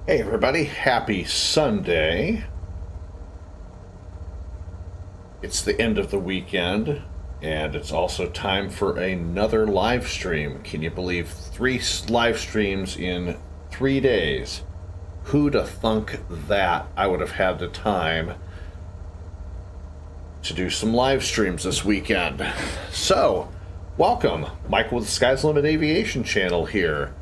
Hey everybody, happy Sunday. It's the end of the weekend, and it's also time for another live stream. Can you believe 3 live streams in 3 days? Who'd have thunk that I would have had the time to do some live streams this weekend? So, welcome. Michael with the SkzDaLimit Aviation Channel here.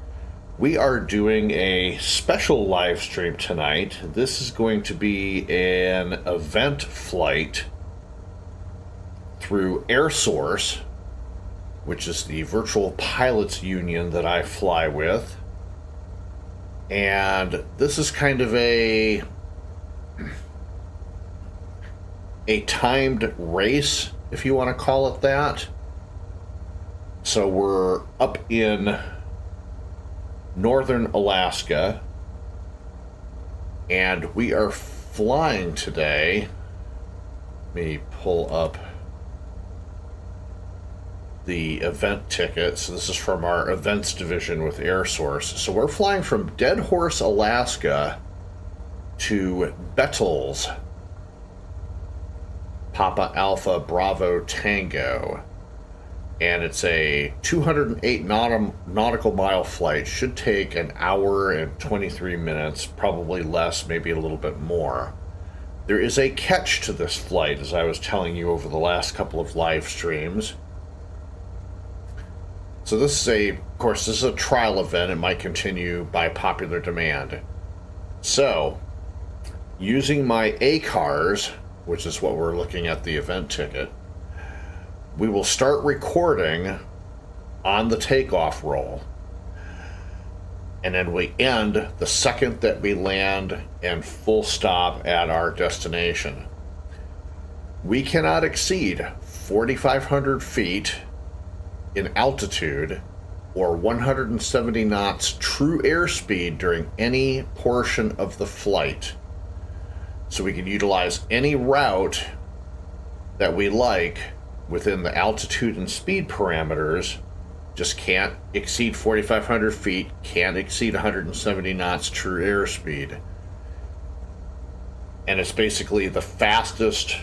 We are doing a special live stream tonight. This is going to be an event flight through AirSource, which is the virtual pilots union that I fly with. And this is kind of a timed race, if you want to call it that. So we're up in northern Alaska, and we are flying today. Let me pull up the event ticket. So this is from our events division with AirSource. So we're flying from Dead Horse, Alaska to Bettles, Papa Alpha Bravo Tango. And it's a 208 nautical mile flight. Should take an hour and 23 minutes, probably less, maybe a little bit more. There is a catch to this flight, as I was telling you over the last couple of live streams. So this is of course, this is a trial event. It might continue by popular demand. So, using my ACARS, which is what we're looking at the event ticket, we will start recording on the takeoff roll, and then we end the second that we land and full stop at our destination. We cannot exceed 4,500 feet in altitude or 170 knots true airspeed during any portion of the flight. So we can utilize any route that we like within the altitude and speed parameters. Just can't exceed 4,500 feet, can't exceed 170 knots true airspeed. And it's basically the fastest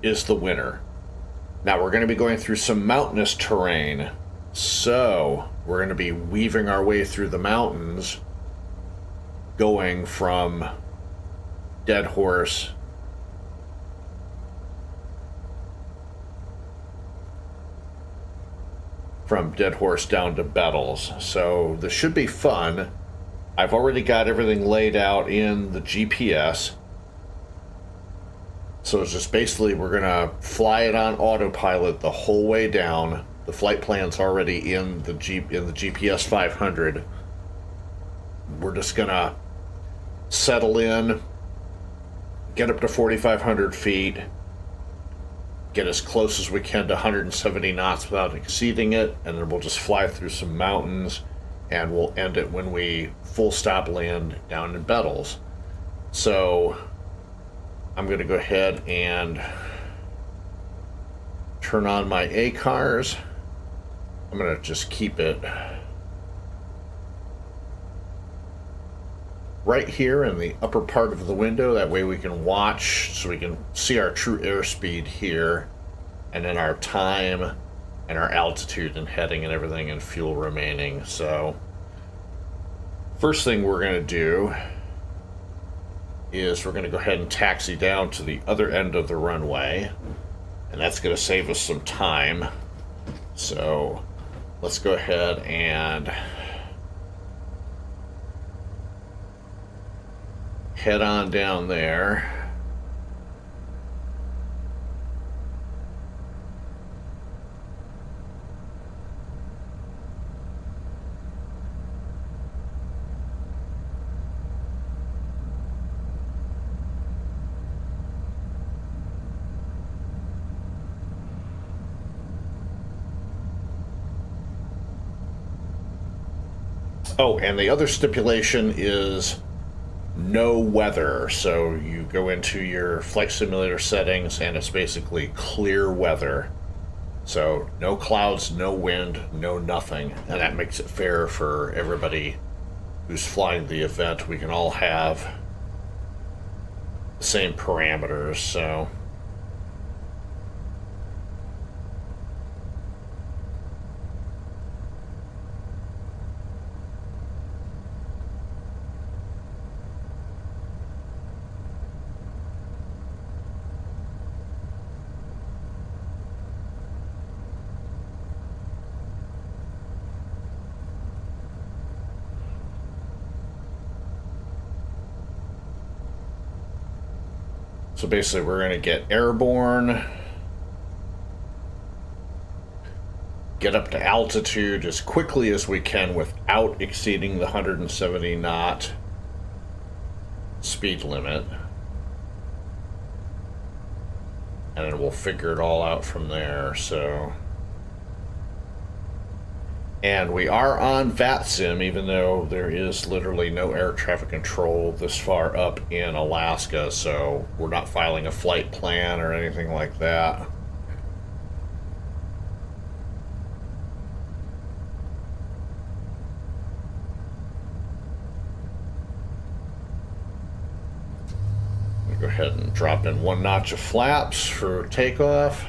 is the winner. Now we're going to be going through some mountainous terrain. So we're going to be weaving our way through the mountains, going from Dead Horse down to Bettles. So this should be fun. I've already got everything laid out in the GPS. So it's just basically we're gonna fly it on autopilot the whole way down. The flight plan's already in the GPS 500. We're just gonna settle in, get up to 4,500 feet, get as close as we can to 170 knots without exceeding it, and then we'll just fly through some mountains, and we'll end it when we full stop land down in Bettles. So I'm going to go ahead and turn on my ACARS. I'm going to just keep it right here in the upper part of the window. That way we can watch, so we can see our true airspeed here, and then our time and our altitude and heading and everything, and fuel remaining. So first thing we're going to do is we're going to go ahead and taxi down to the other end of the runway, and that's going to save us some time. So let's go ahead and head on down there. Oh, and the other stipulation is no weather. So you go into your flight simulator settings and it's basically clear weather. So no clouds, no wind, no nothing. And that makes it fair for everybody who's flying the event. We can all have the same parameters, so... So basically we're going to get airborne, get up to altitude as quickly as we can without exceeding the 170 knot speed limit. And then we'll figure it all out from there, so... And we are on VATSIM, even though there is literally no air traffic control this far up in Alaska, so we're not filing a flight plan or anything like that. I'm gonna go ahead and drop in 1 notch of flaps for takeoff.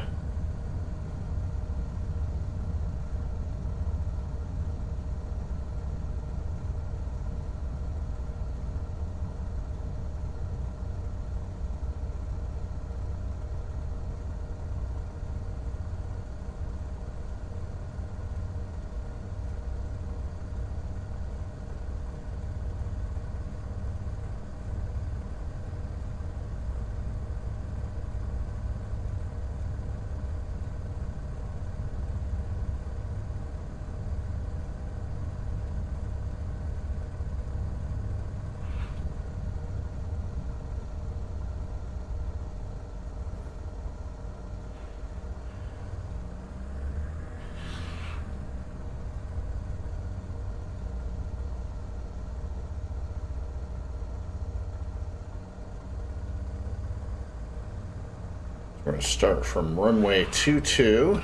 We're going to start from runway 22.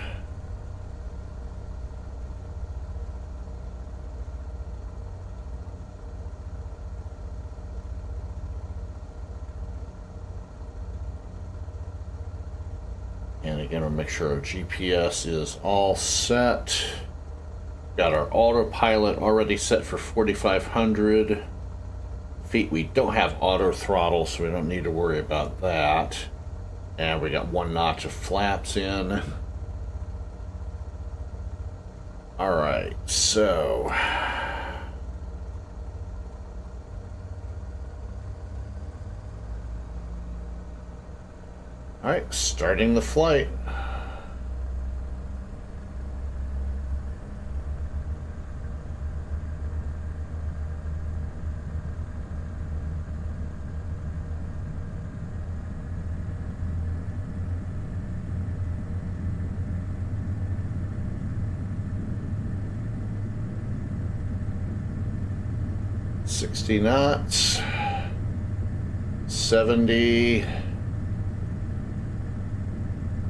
And again, we'll make sure our GPS is all set. Got our autopilot already set for 4,500 feet. We don't have auto throttle, so we don't need to worry about that. And we got 1 notch of flaps in. All right, so all right, starting the flight. $60 knots, 70,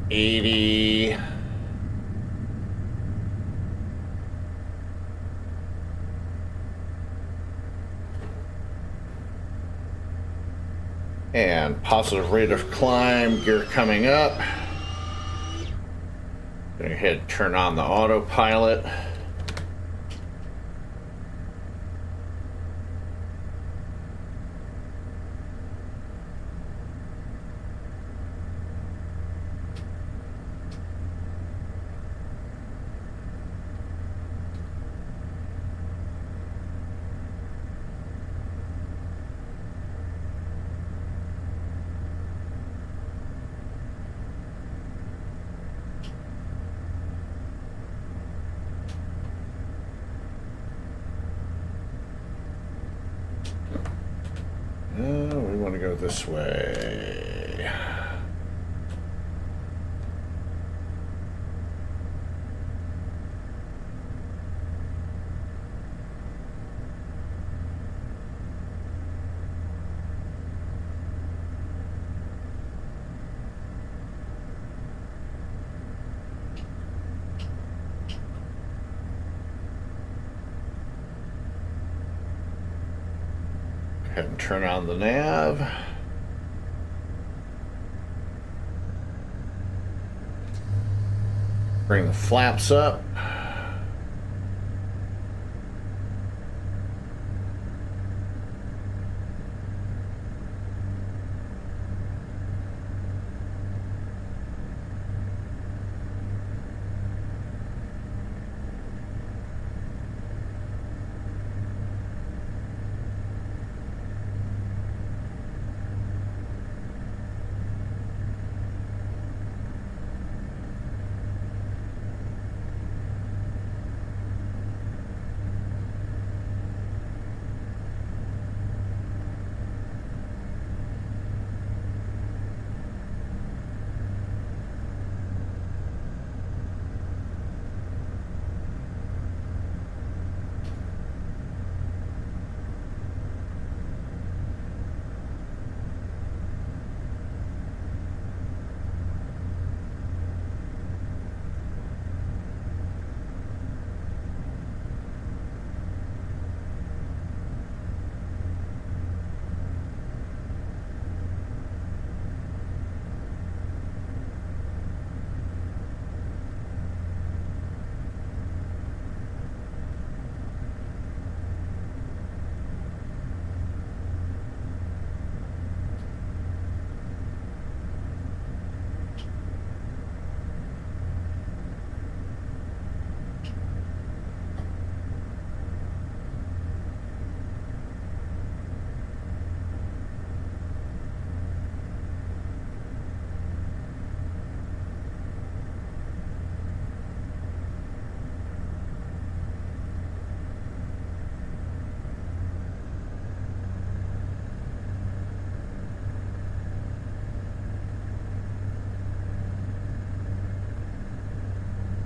80, and positive rate of climb, gear coming up. Go ahead and turn on the autopilot. We want to go this way. ahead and turn on the nav. Bring the flaps up.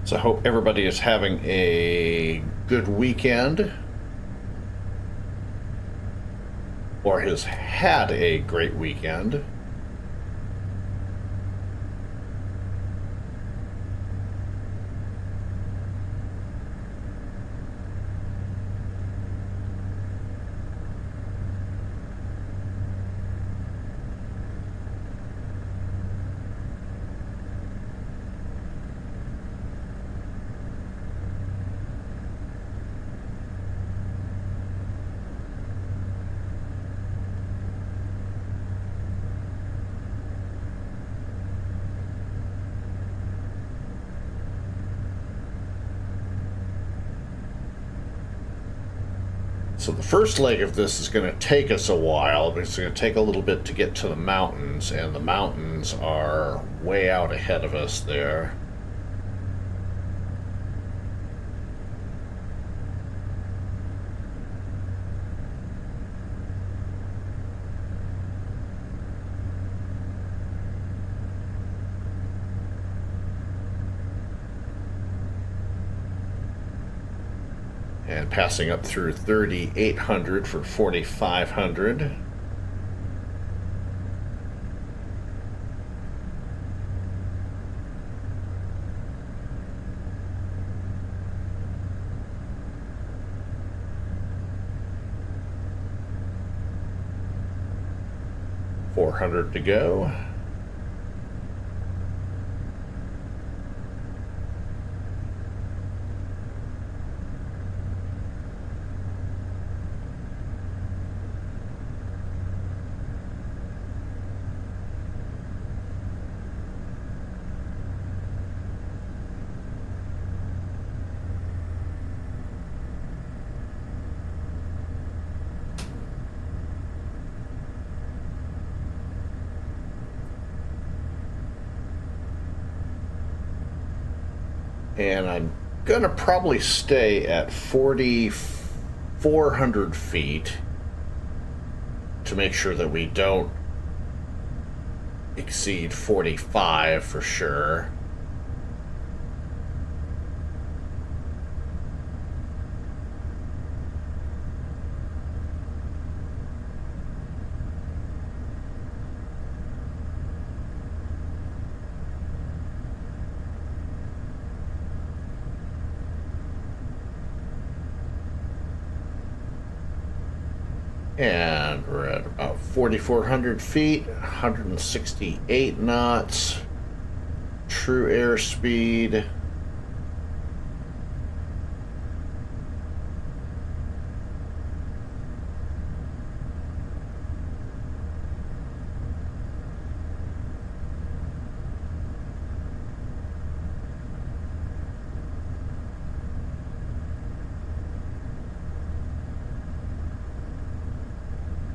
So I hope everybody is having a good weekend, or has had a great weekend. So the first leg of this is going to take us a while, because it's going to take a little bit to get to the mountains, and the mountains are way out ahead of us there. And passing up through 3,800 for 4,500. $400 to go. And I'm gonna probably stay at 4,400 feet to make sure that we don't exceed 45 for sure. And And we're at about 4,400 feet, 168 knots, true airspeed.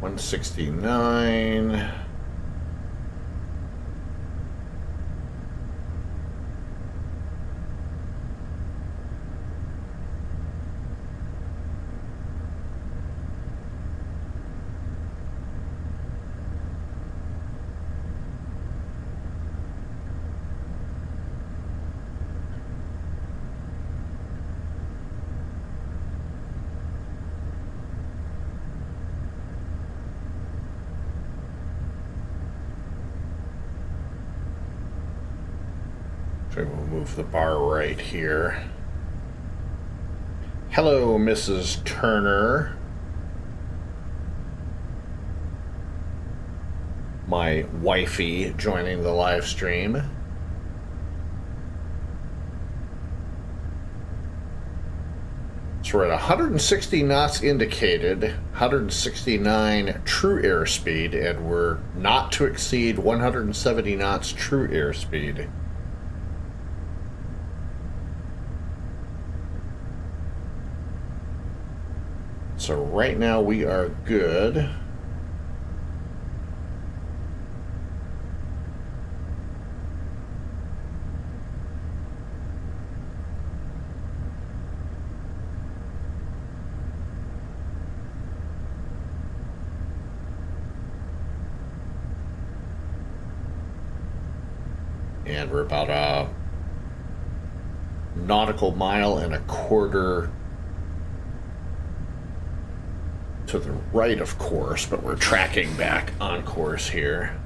$169. So we'll move the bar right here. Hello, Mrs. Turner. My wifey joining the live stream. So we're at 160 knots indicated, 169 true airspeed, and we're not to exceed 170 knots true airspeed. So right now we are good. And we're about a nautical mile and a quarter to the right of course, but we're tracking back on course here.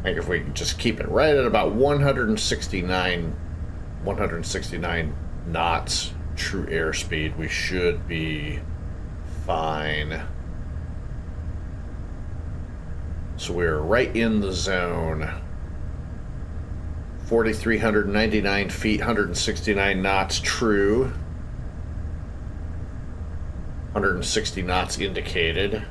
If we can just keep it right at about 169 knots true airspeed, we should be fine. So we're right in the zone. 4,399 feet, 169 knots true. 160 knots indicated.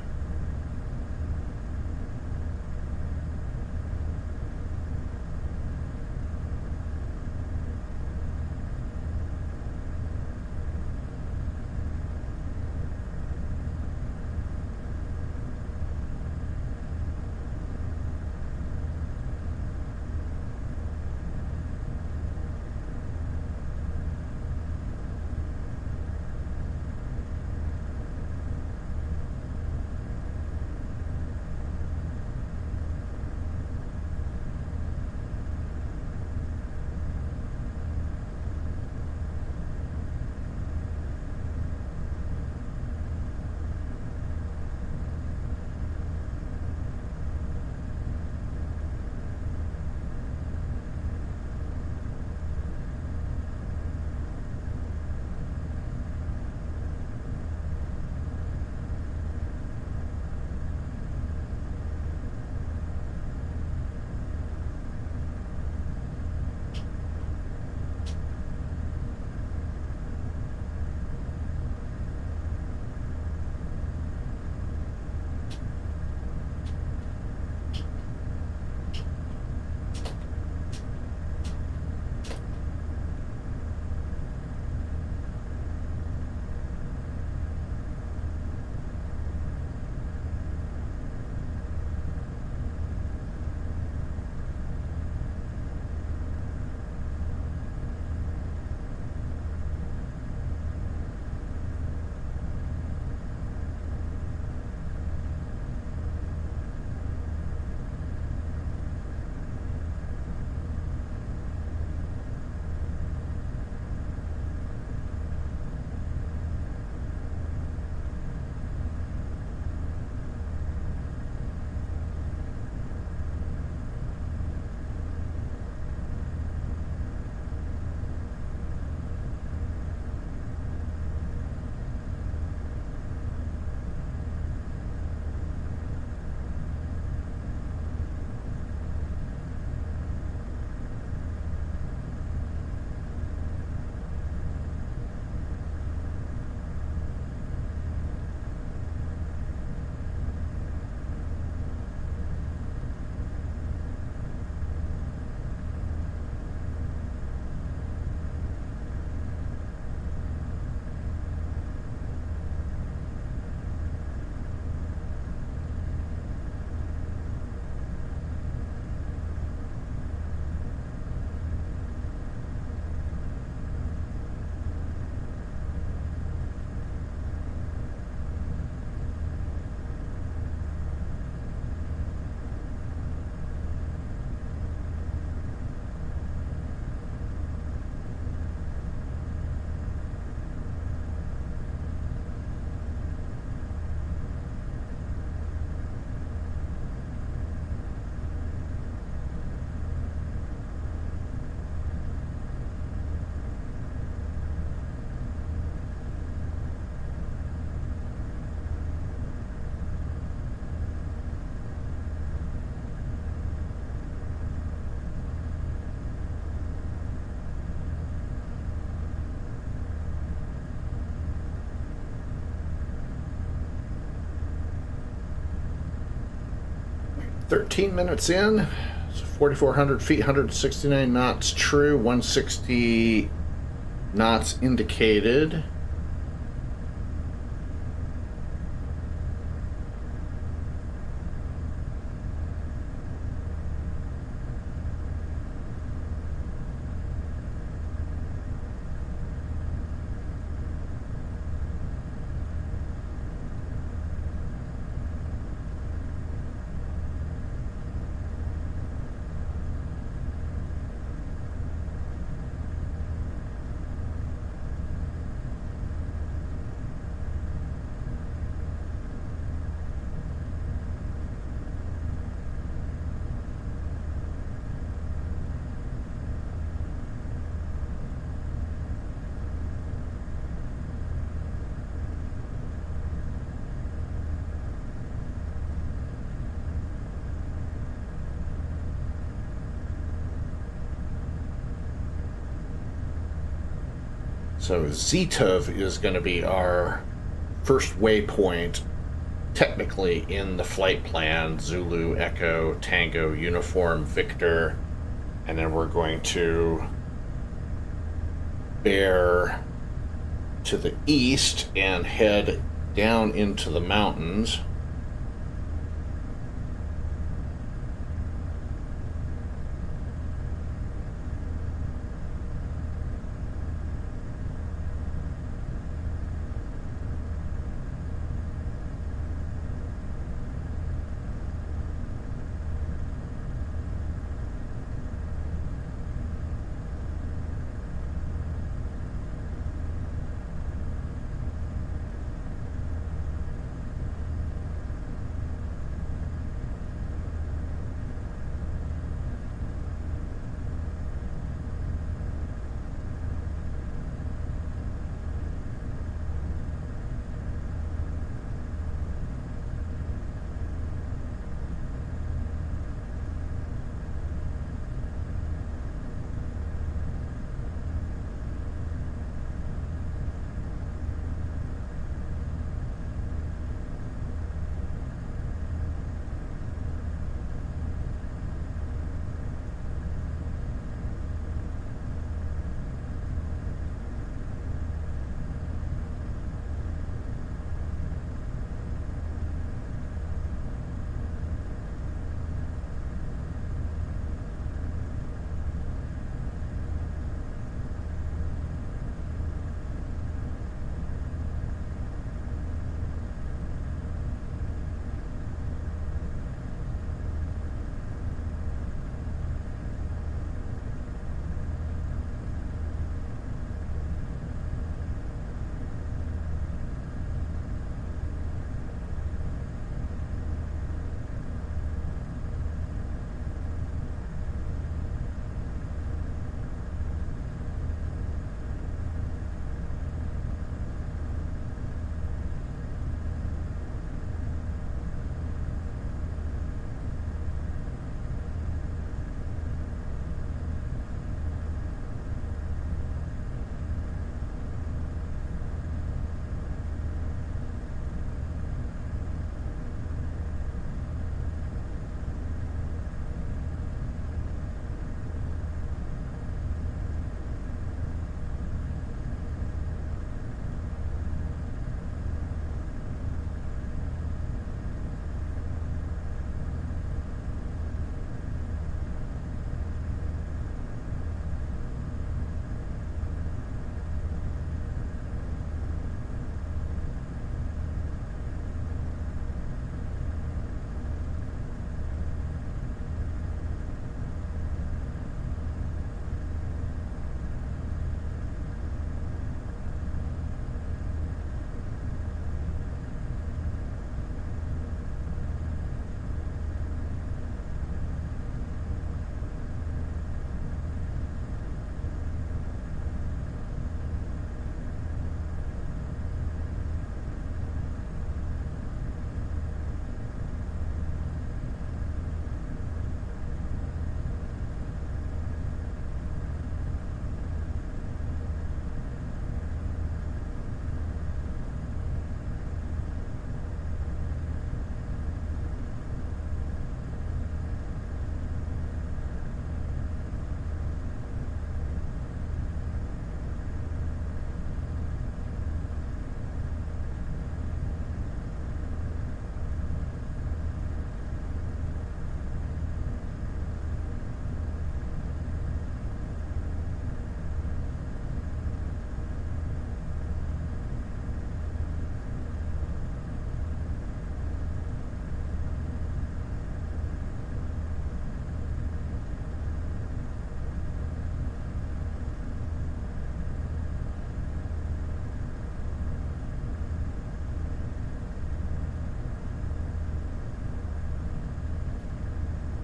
13 minutes in, so 4,400 feet, 169 knots true, 160 knots indicated. So Ztov is going to be our first waypoint, technically, in the flight plan. Zulu, Echo, Tango, Uniform, Victor. And then we're going to bear to the east and head down into the mountains.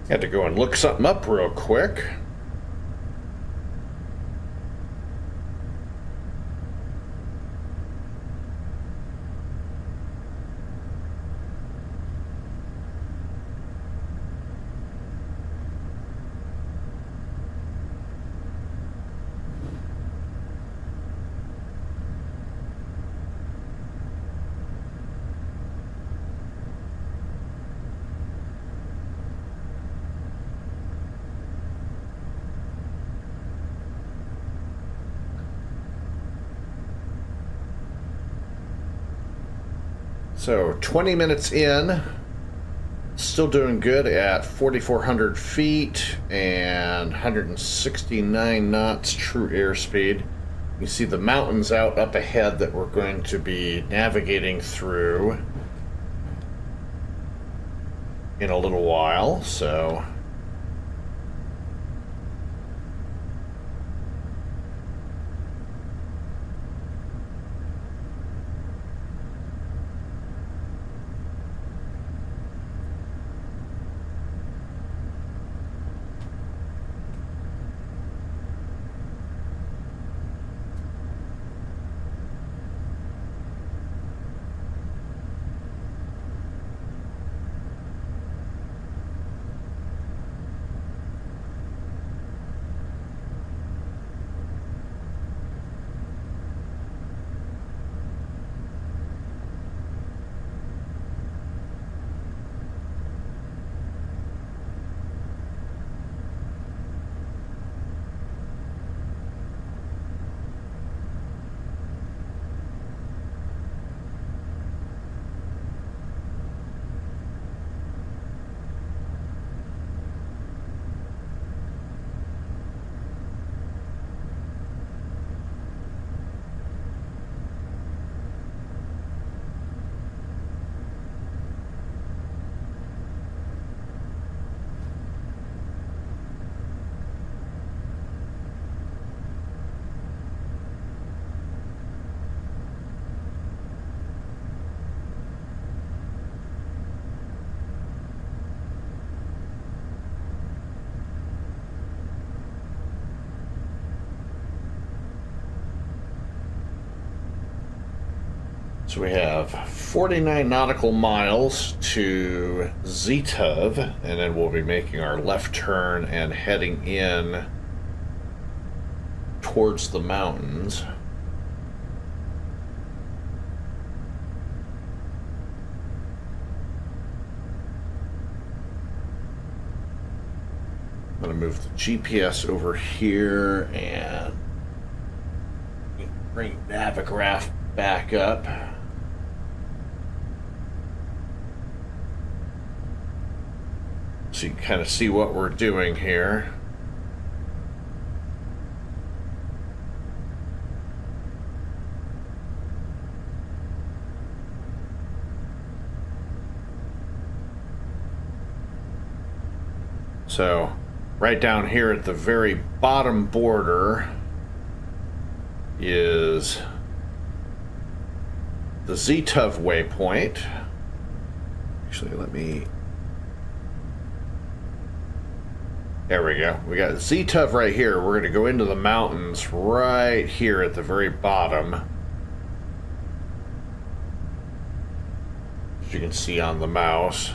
Had to go and look something up real quick. So 20 minutes in, still doing good at 4,400 feet and 169 knots true airspeed. You see the mountains out up ahead that we're going to be navigating through in a little while, so... So we have 49 nautical miles to Ztov, and then we'll be making our left turn and heading in towards the mountains. I'm going to move the GPS over here and bring Navigaph back up. So you can kind of see what we're doing here. So right down here at the very bottom border is the Ztov waypoint. Actually, let me... There we go. We got Ztov right here. We're going to go into the mountains right here at the very bottom. As you can see on the mouse.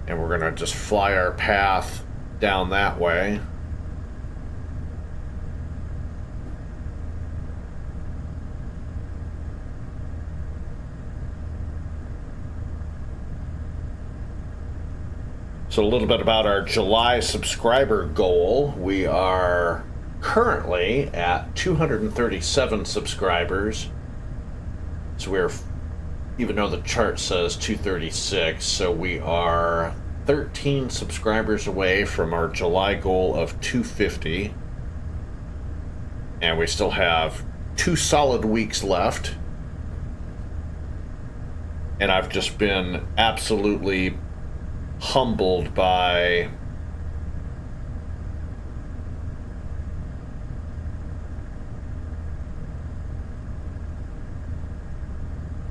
And we're going to just fly our path down that way. So a little bit about our July subscriber goal. We are currently at 237 subscribers. So we're, even though the chart says 236, so we are 13 subscribers away from our July goal of 250. And we still have 2 solid weeks left. And I've just been absolutely humbled by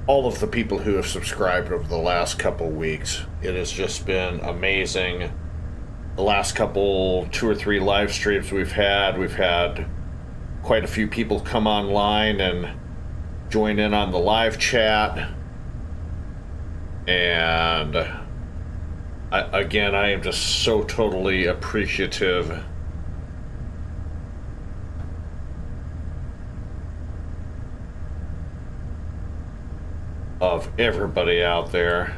all of the people who have subscribed over the last couple weeks. It has just been amazing. The last couple, 2 or 3 live streams we've had quite a few people come online and join in on the live chat. And I am just so totally appreciative of everybody out there.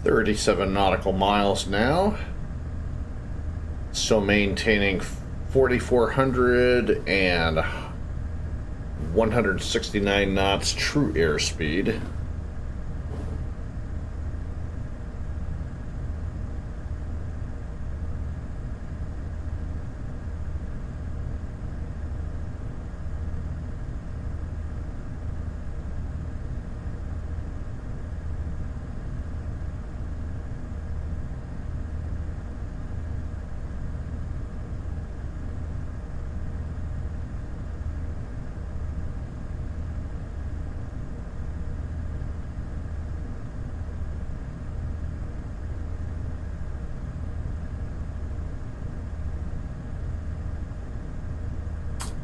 .37 nautical miles now. So maintaining 4,400 and 169 knots true airspeed.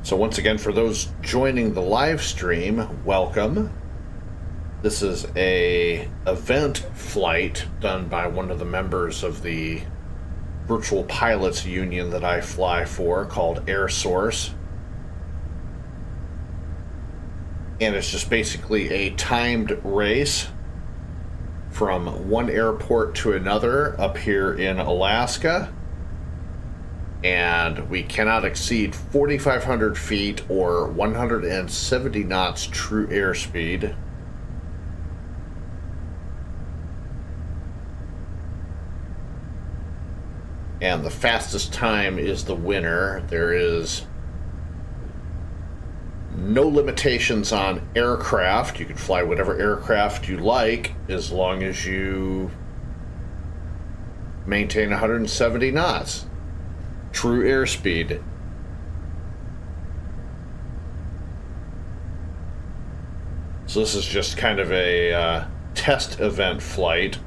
So once again, for those joining the live stream, welcome. This is a event flight done by one of the members of the Virtual Pilots Union that I fly for, called AirSource. And it's just basically a timed race from one airport to another up here in Alaska. And we cannot exceed 4,500 feet or 170 knots true airspeed. And the fastest time is the winner. There is no limitations on aircraft. You can fly whatever aircraft you like as long as you maintain 170 knots. True airspeed. So this is just kind of a test event flight,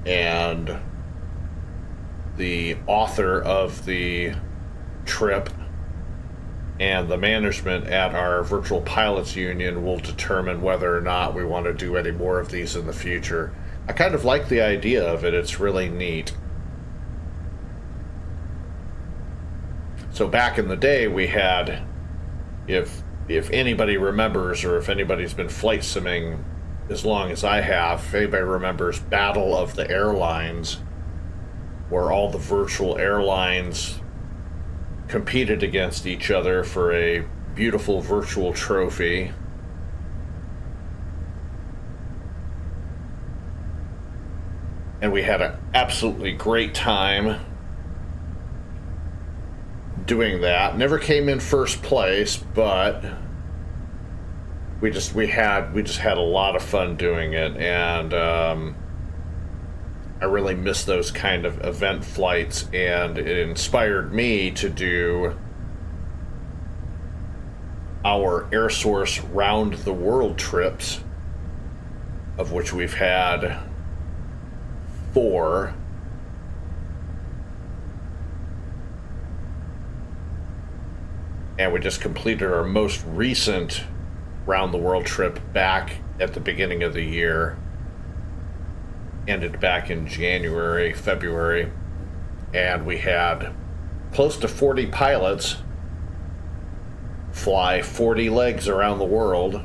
and the author of the trip and the management at our Virtual Pilots Union will determine whether or not we want to do any more of these in the future. I kind of like the idea of it. It's really neat. So back in the day, we had, if anybody remembers, or if anybody's been flight simming as long as I have, if anybody remembers Battle of the Airlines, where all the virtual airlines competed against each other for a beautiful virtual trophy. And we had an absolutely great time doing that. Never came in first place, but we just had a lot of fun doing it, and I really miss those kind of event flights, and it inspired me to do our AirSource round the world trips, of which we've had 4. And we just completed our most recent round the world trip back at the beginning of the year. Ended back in January, February. And we had close to 40 pilots fly 40 legs around the world.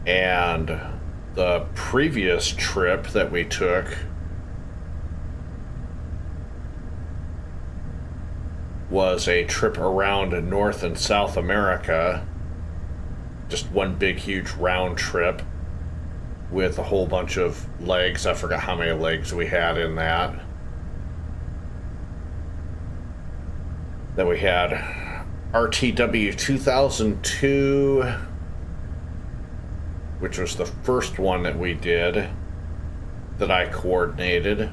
And the previous trip that we took was a trip around North and South America. Just one big, huge round trip with a whole bunch of legs. I forgot how many legs we had in that. Then we had RTW 2002, which was the first one that we did that I coordinated.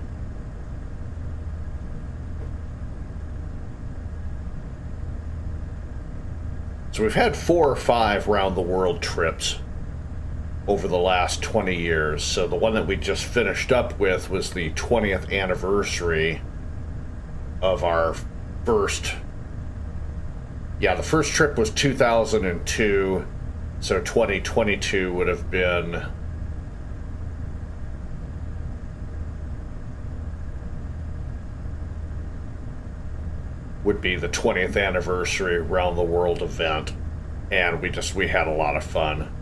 So we've had 4 or 5 round the world trips over the last 20 years. So the one that we just finished up with was the 20th anniversary of our first. Yeah, the first trip was 2002. So 2022 would have been the 20th anniversary round the world event, and we had a lot of fun.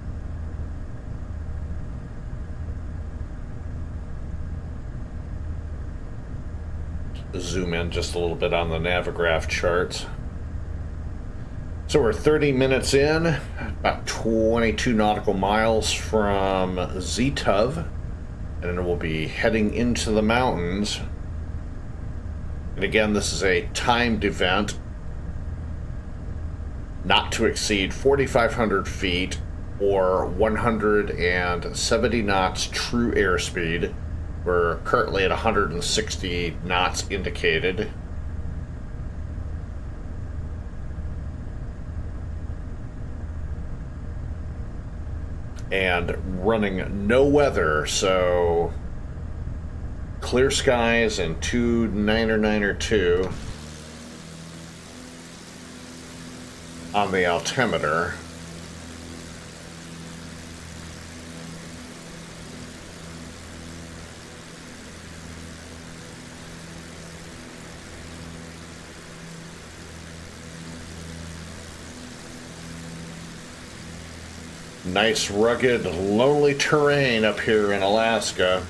Zoom in just a little bit on the Navigraph charts. So we're 30 minutes in, about 22 nautical miles from Ztov, and then we'll be heading into the mountains. And again, this is a timed event, not to exceed 4,500 feet or 170 knots true airspeed. We're currently at 160 knots indicated. And running no weather, so clear skies and 2992 on the altimeter. Nice, rugged, lonely terrain up here in Alaska.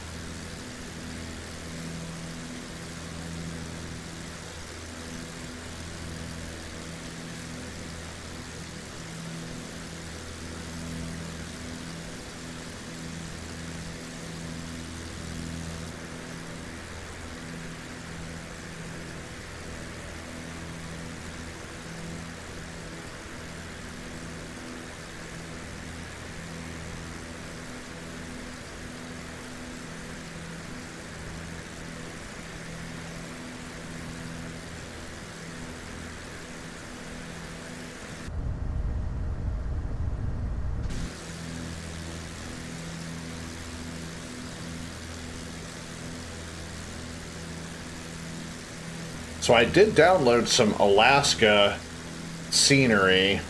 So I did download some Alaska scenery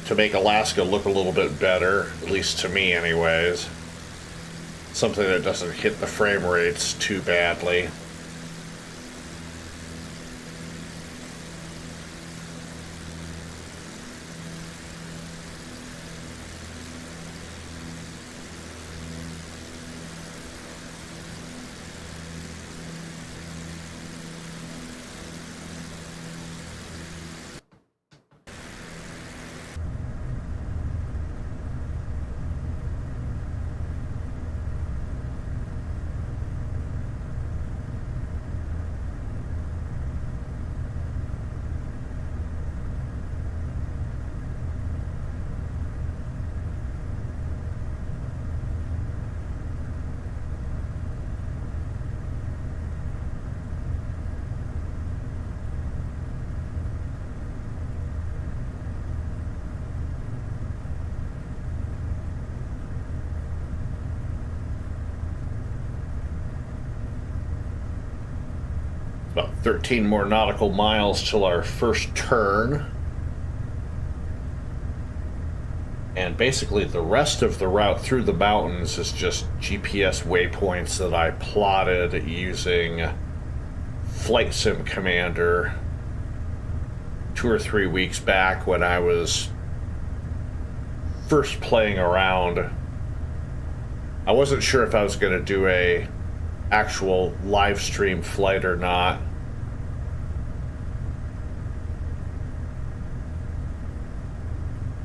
to make Alaska look a little bit better, at least to me anyways. Something that doesn't hit the frame rates too badly. About 13 more nautical miles till our first turn. And basically the rest of the route through the mountains is just GPS waypoints that I plotted using Flight Sim Commander 2 or 3 weeks back when I was first playing around. I wasn't sure if I was going to do a actual live stream flight or not.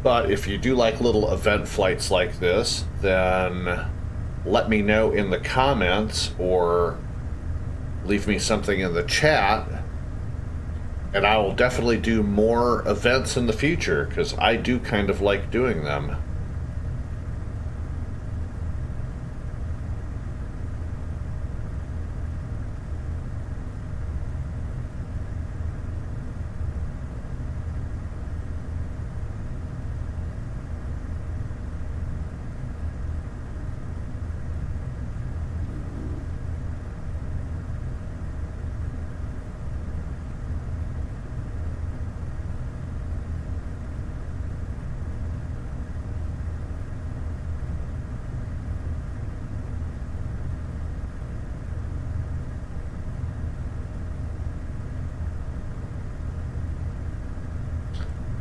But if you do like little event flights like this, then let me know in the comments or leave me something in the chat, and I will definitely do more events in the future, because I do kind of like doing them.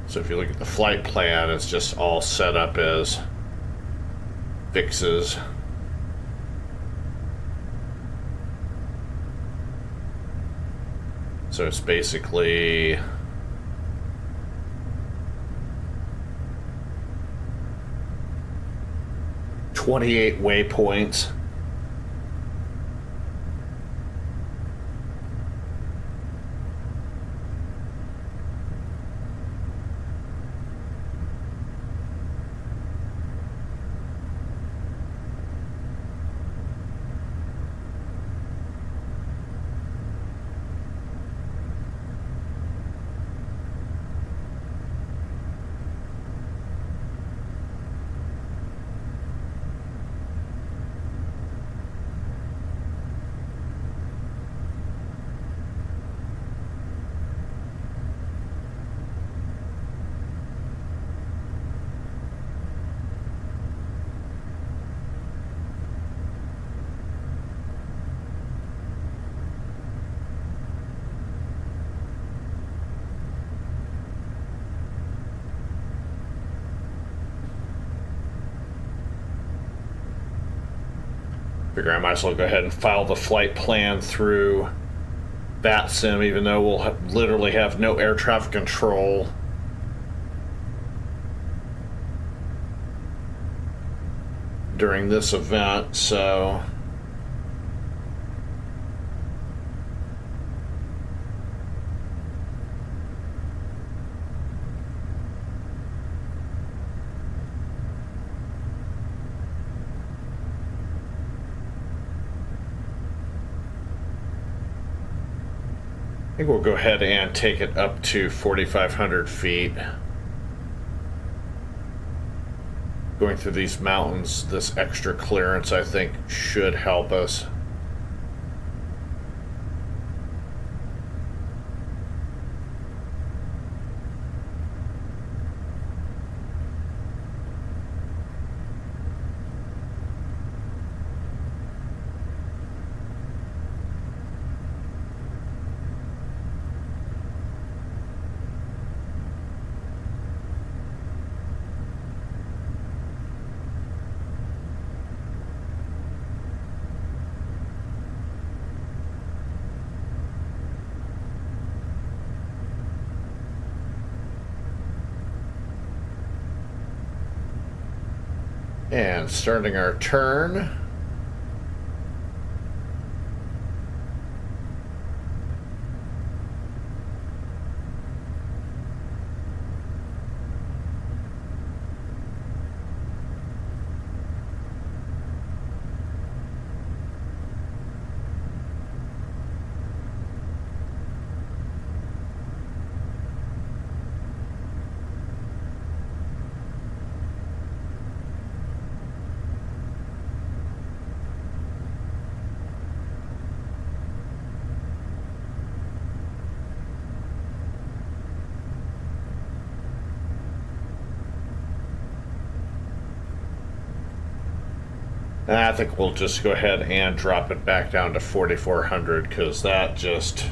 So if you look at the flight plan, it's just all set up as fixes. So it's basically $28 waypoints. Figure I might as well go ahead and file the flight plan through VATSIM, even though we'll literally have no air traffic control during this event, so I think we'll go ahead and take it up to 4,500 feet. Going through these mountains, this extra clearance, I think, should help us. And starting our turn. And I think we'll just go ahead and drop it back down to 4,400 because that just...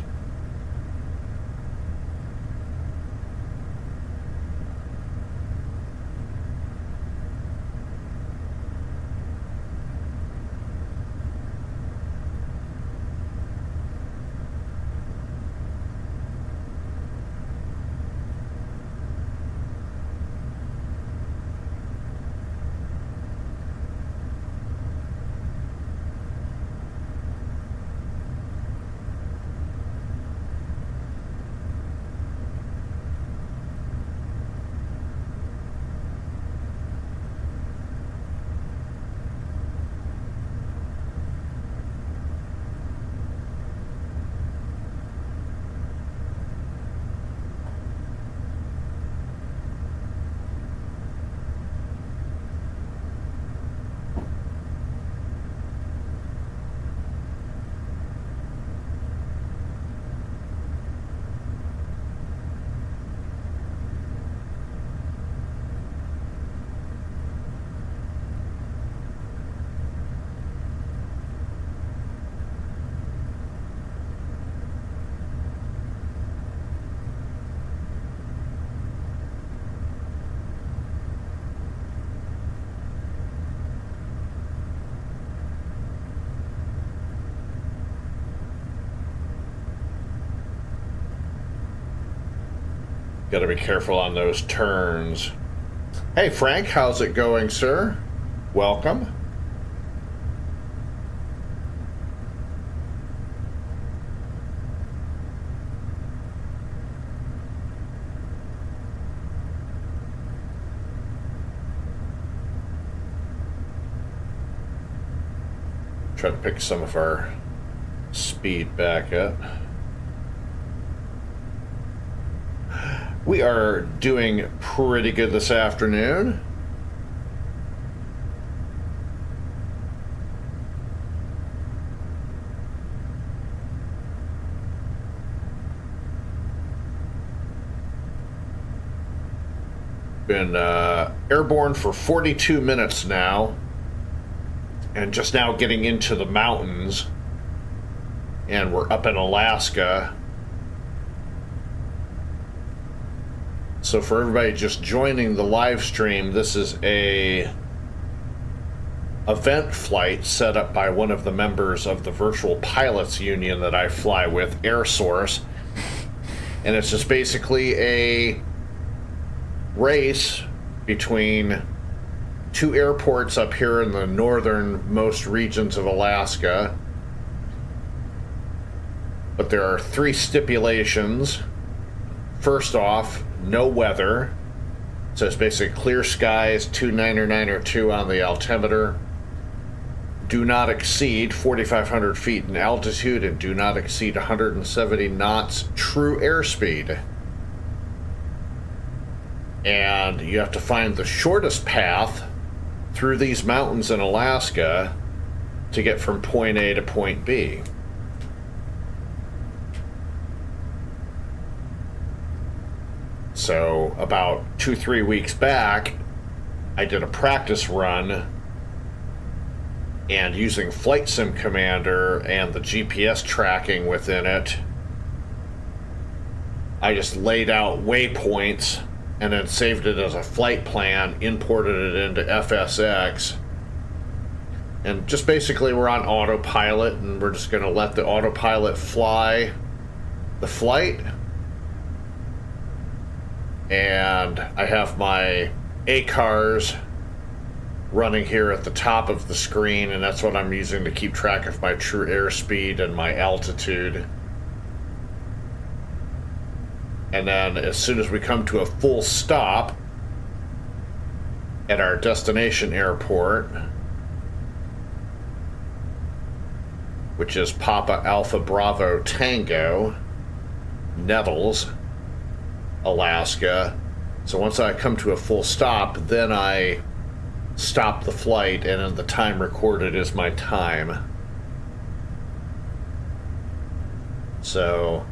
Got to be careful on those turns. Hey, Frank, how's it going, sir? Welcome. Try to pick some of our speed back up. We are doing pretty good this afternoon. Been airborne for 42 minutes now, and just now getting into the mountains, and we're up in Alaska. So for everybody just joining the live stream, this is a event flight set up by one of the members of the Virtual Pilots Union that I fly with, AirSource. And it's just basically a race between two airports up here in the northernmost regions of Alaska. But there are 3 stipulations. First off, no weather. So it's basically clear skies, 29902 on the altimeter. Do not exceed 4,500 feet in altitude and do not exceed 170 knots true airspeed. And you have to find the shortest path through these mountains in Alaska to get from point A to point B. So about 2-3 weeks back, I did a practice run, and using Flight Sim Commander and the GPS tracking within it, I just laid out waypoints and then saved it as a flight plan, imported it into FSX, and just basically we're on autopilot, and we're just going to let the autopilot fly the flight. And I have my ACARS running here at the top of the screen, and that's what I'm using to keep track of my true airspeed and my altitude. And then as soon as we come to a full stop at our destination airport, which is Papa Alpha Bravo Tango, Nettles, Alaska. So once I come to a full stop, then I stop the flight, and then the time recorded is my time. So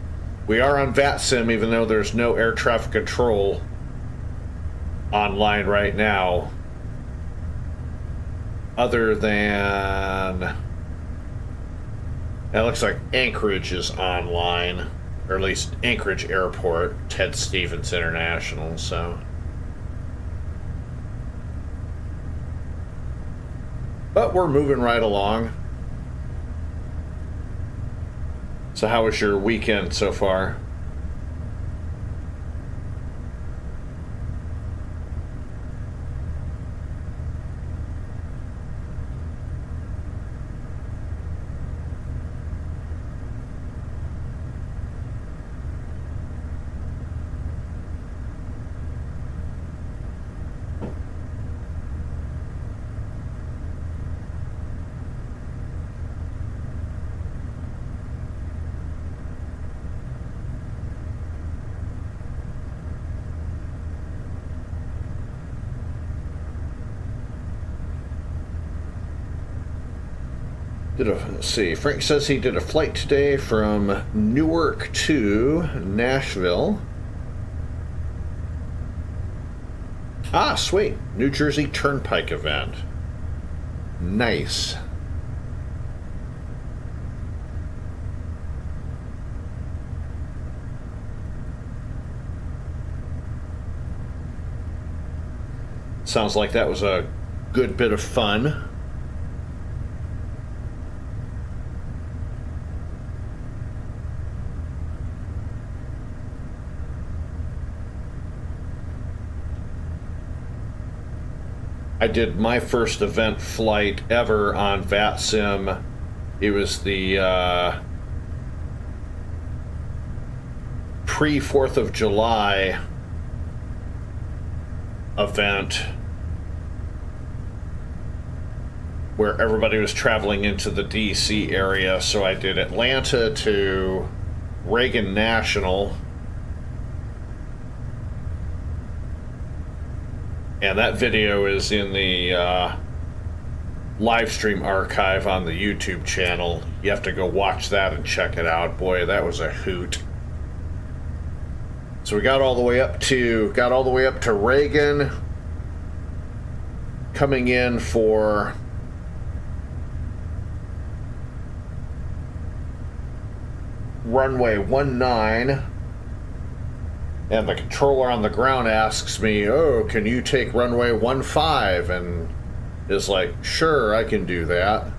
we are on VATSIM, even though there's no air traffic control online right now. other than... It looks like Anchorage is online, or at least Anchorage Airport, Ted Stevens International, so... But we're moving right along. So how was your weekend so far? Let's see, Frank says he did a flight today from Newark to Nashville. Ah, sweet. New Jersey Turnpike event. Nice. Sounds like that was a good bit of fun. I did my first event flight ever on VATSIM. It was the pre-4th of July event where everybody was traveling into the DC area. So I did Atlanta to Reagan National. And that video is in the Livestream archive on the YouTube channel. You have to go watch that and check it out. Boy, that was a hoot. So we got all the way up to Reagan, coming in for runway 19. And the controller on the ground asks me, oh, can you take runway 15? And is like, sure, I can do that.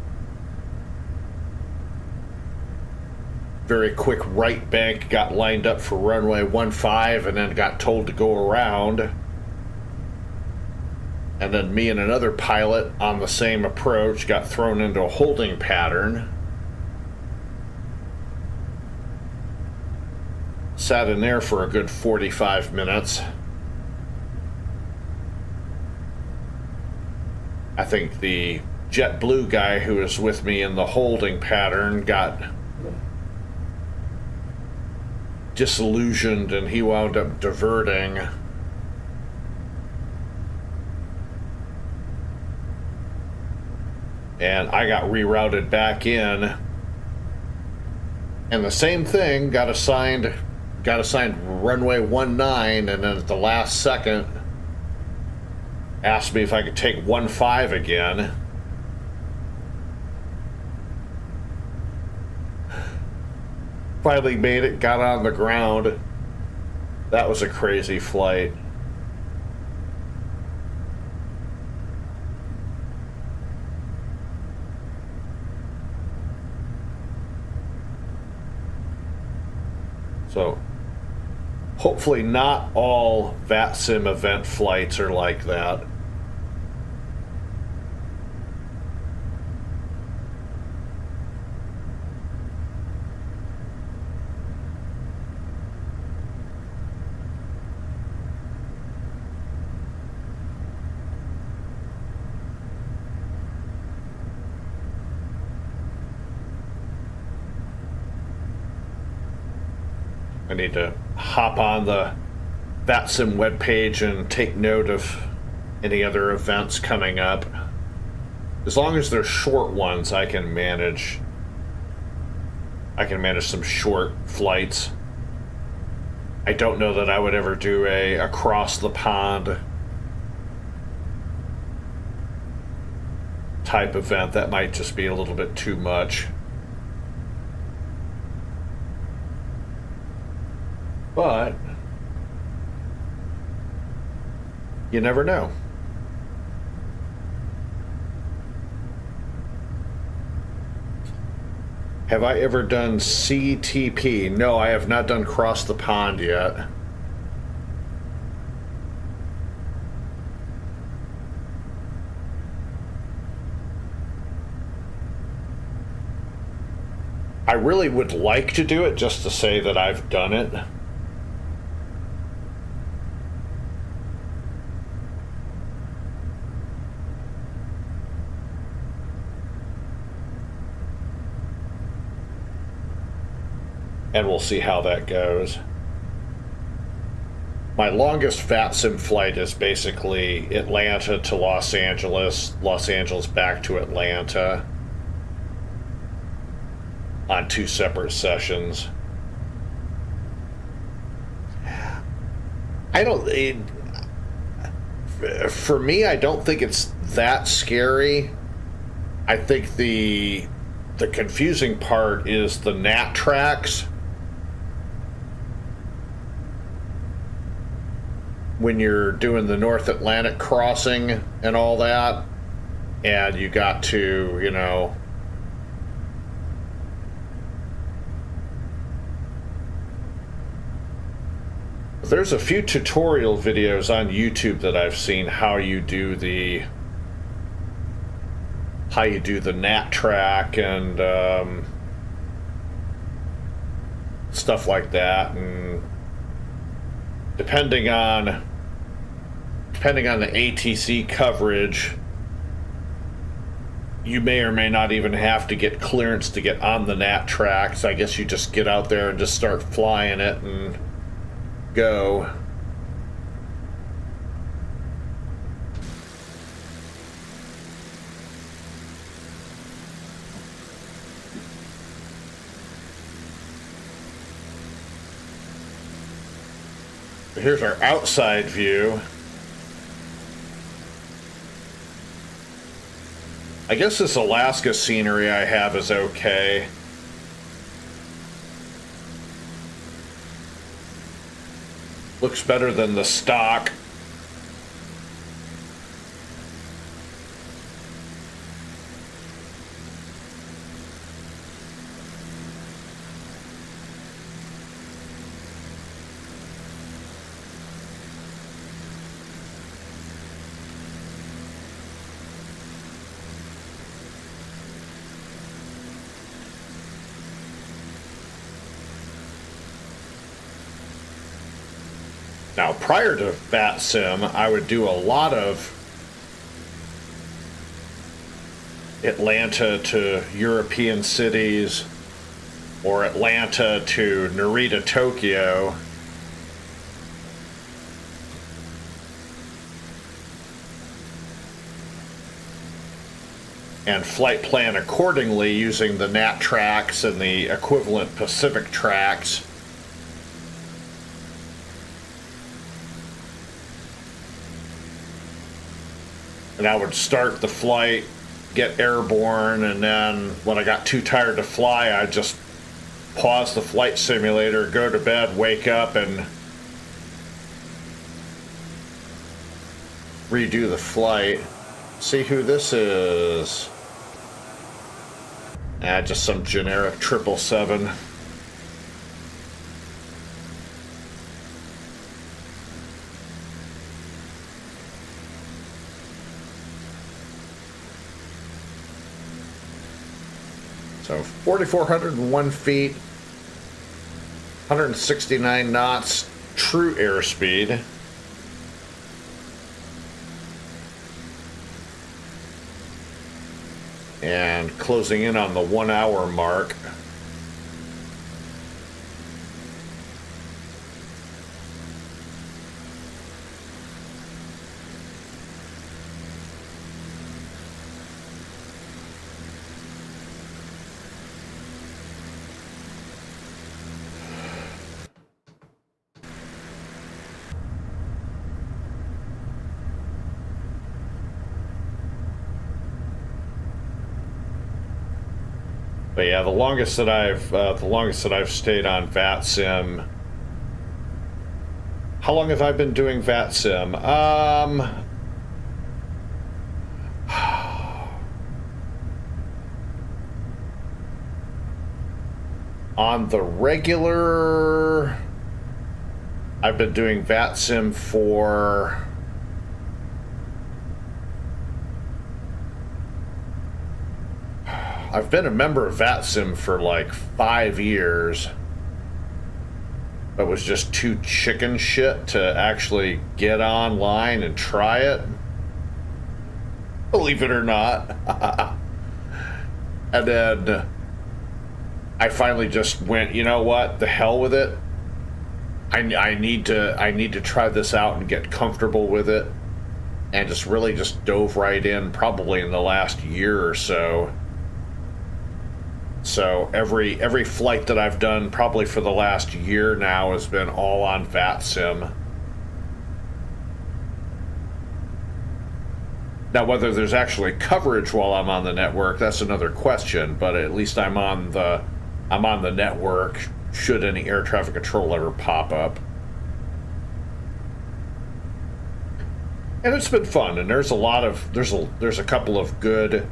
Very quick right bank, got lined up for runway 15 and then got told to go around. And then me and another pilot on the same approach got thrown into a holding pattern. Sat in there for a good 45 minutes. I think the JetBlue guy who was with me in the holding pattern got disillusioned and he wound up diverting. And I got rerouted back in. And the same thing, got assigned runway 19, and then at the last second asked me if I could take 15 again. Finally made it, got on the ground. That was a crazy flight. So hopefully not all VATSIM event flights are like that. I need to hop on the VATSIM webpage and take note of any other events coming up. As long as they're short ones, I can manage some short flights. I don't know that I would ever do a across the pond type event, that might just be a little bit too much. But you never know. Have I ever done CTP? No, I have not done Cross the Pond yet. I really would like to do it just to say that I've done it. And we'll see how that goes. My longest VATSIM flight is basically Atlanta to Los Angeles back to Atlanta on 2 separate sessions. For me, I don't think it's that scary. I think the confusing part is the NAT tracks. When you're doing the North Atlantic crossing and all that, and you got to, you know, there's a few tutorial videos on YouTube that I've seen how you do the NAT track and stuff like that, and depending on the ATC coverage, you may or may not even have to get clearance to get on the NAT tracks. I guess you just get out there and just start flying it and go. Here's our outside view. I guess this Alaska scenery I have is okay. Looks better than the stock. Now, prior to VATSIM, I would do a lot of Atlanta to European cities or Atlanta to Narita, Tokyo. And flight plan accordingly using the NAT tracks and the equivalent Pacific tracks. And I would start the flight, get airborne, and then when I got too tired to fly, I'd just pause the flight simulator, go to bed, wake up, and redo the flight. See who this is. Just some generic 777. So 4,401 feet, 169 knots, true airspeed. And closing in on the 1 hour mark. But yeah, the longest that I've stayed on VATSIM. How long have I been doing VATSIM? On the regular, I've been doing VATSIM for I've been a member of VATSIM for like 5 years, but was just too chicken shit to actually get online and try it. Believe it or not. And then I finally just went, you know what? The hell with it. I need to try this out and get comfortable with it, and just really just dove right in probably in the last year or so. So every flight that I've done probably for the last year now has been all on VATSIM. Now, whether there's actually coverage while I'm on the network, that's another question, but at least I'm on the network should any air traffic control ever pop up. And it's been fun, and there's a couple of good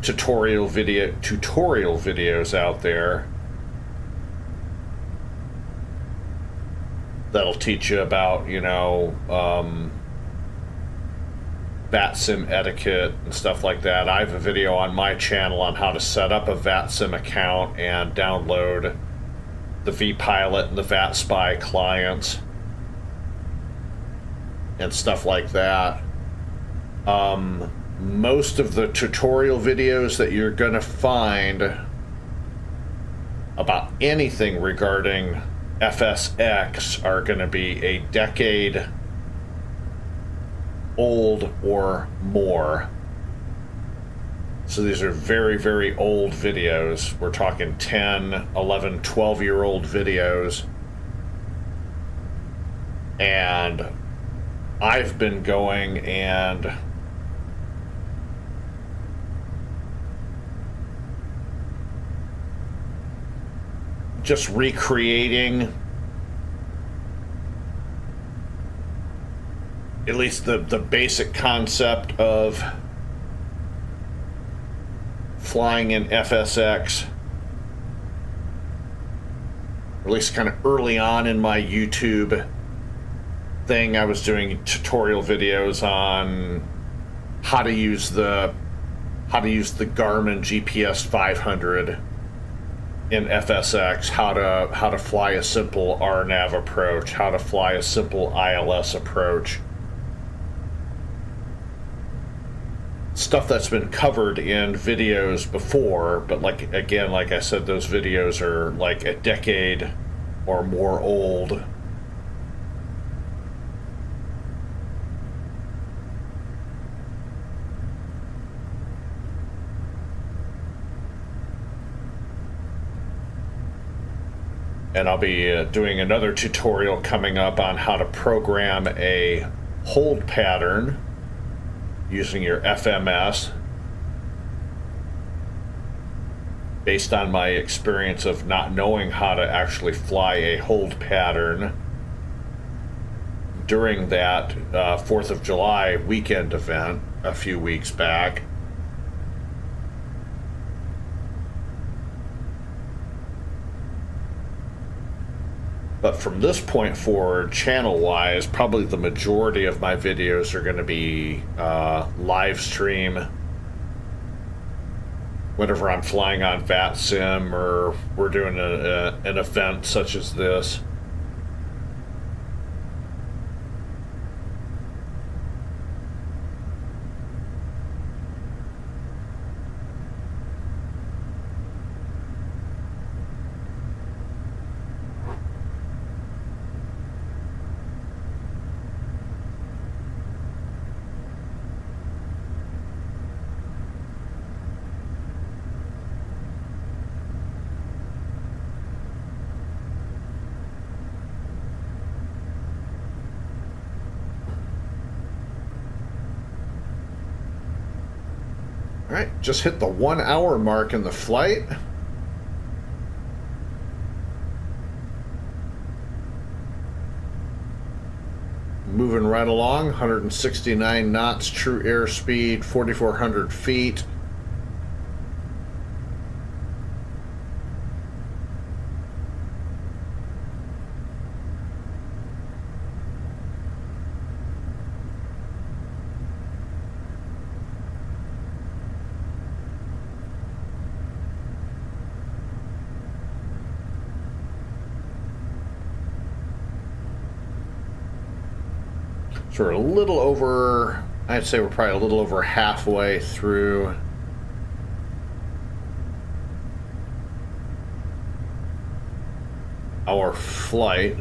tutorial videos out there that'll teach you about, you know, VATSIM etiquette and stuff like that. I have a video on my channel on how to set up a VATSIM account and download the vPilot and the VATSpy clients and stuff like that. Most of the tutorial videos that you're going to find about anything regarding FSX are going to be a decade old or more. So these are very, very old videos. We're talking 10, 11, 12-year-old videos. And I've been going and just recreating at least the basic concept of flying in FSX, or at least kind of early on in my YouTube thing. I was doing tutorial videos on how to use the Garmin GPS 500 in FSX, how to fly a simple RNAV approach, how to fly a simple ILS approach. Stuff that's been covered in videos before, but like I said, those videos are like a decade or more old. And I'll be doing another tutorial coming up on how to program a hold pattern using your FMS, based on my experience of not knowing how to actually fly a hold pattern during that 4th of July weekend event a few weeks back. But from this point forward, channel-wise, probably the majority of my videos are going to be live stream whenever I'm flying on VATSIM or we're doing an event such as this. All right, just hit the 1 hour mark in the flight. Moving right along, 169 knots, true airspeed, 4,400 feet. So we're a little over, I'd say we're probably a little over halfway through our flight.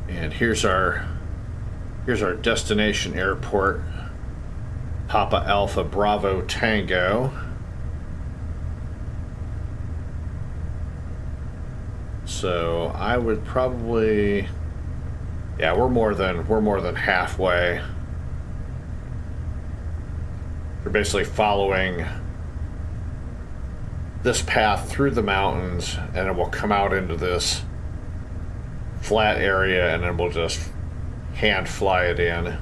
And here's our destination airport. Papa Alpha Bravo Tango. So I would probably, yeah, we're more than halfway. We're basically following this path through the mountains, and it will come out into this flat area, and then we'll just hand fly it in.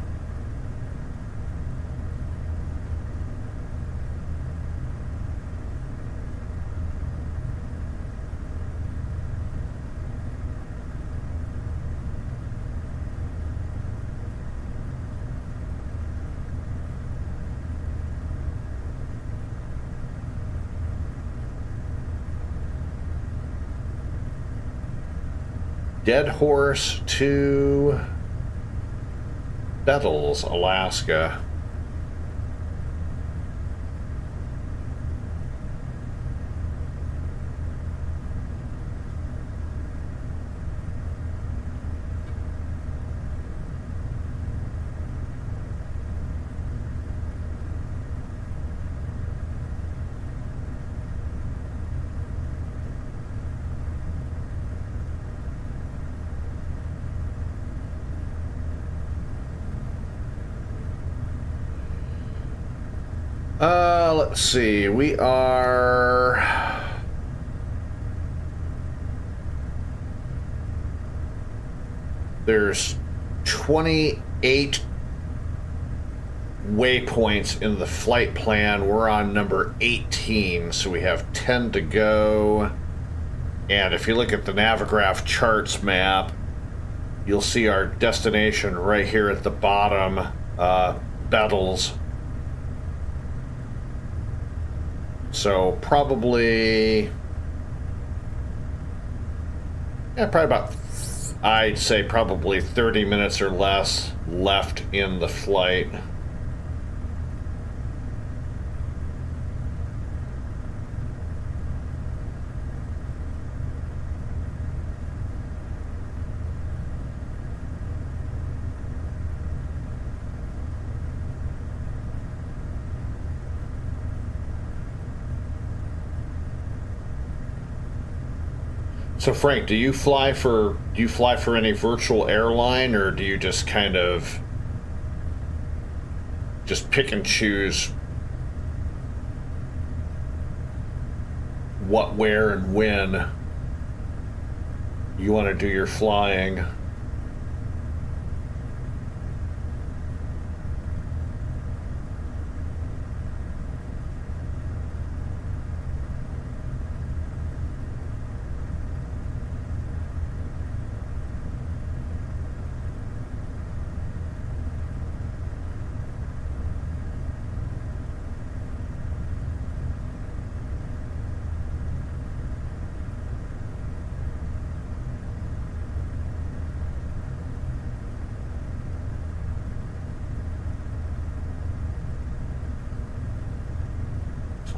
Dead Horse to Bettles, Alaska. Let's see, we are... There's 28 waypoints in the flight plan. We're on number 18, so we have 10 to go. And if you look at the Navigraph charts map, you'll see our destination right here at the bottom, Bettles. So probably, yeah, probably about, I'd say probably 30 minutes or less left in the flight. So Frank, do you fly for any virtual airline, or do you just kind of just pick and choose what, where, and when you want to do your flying?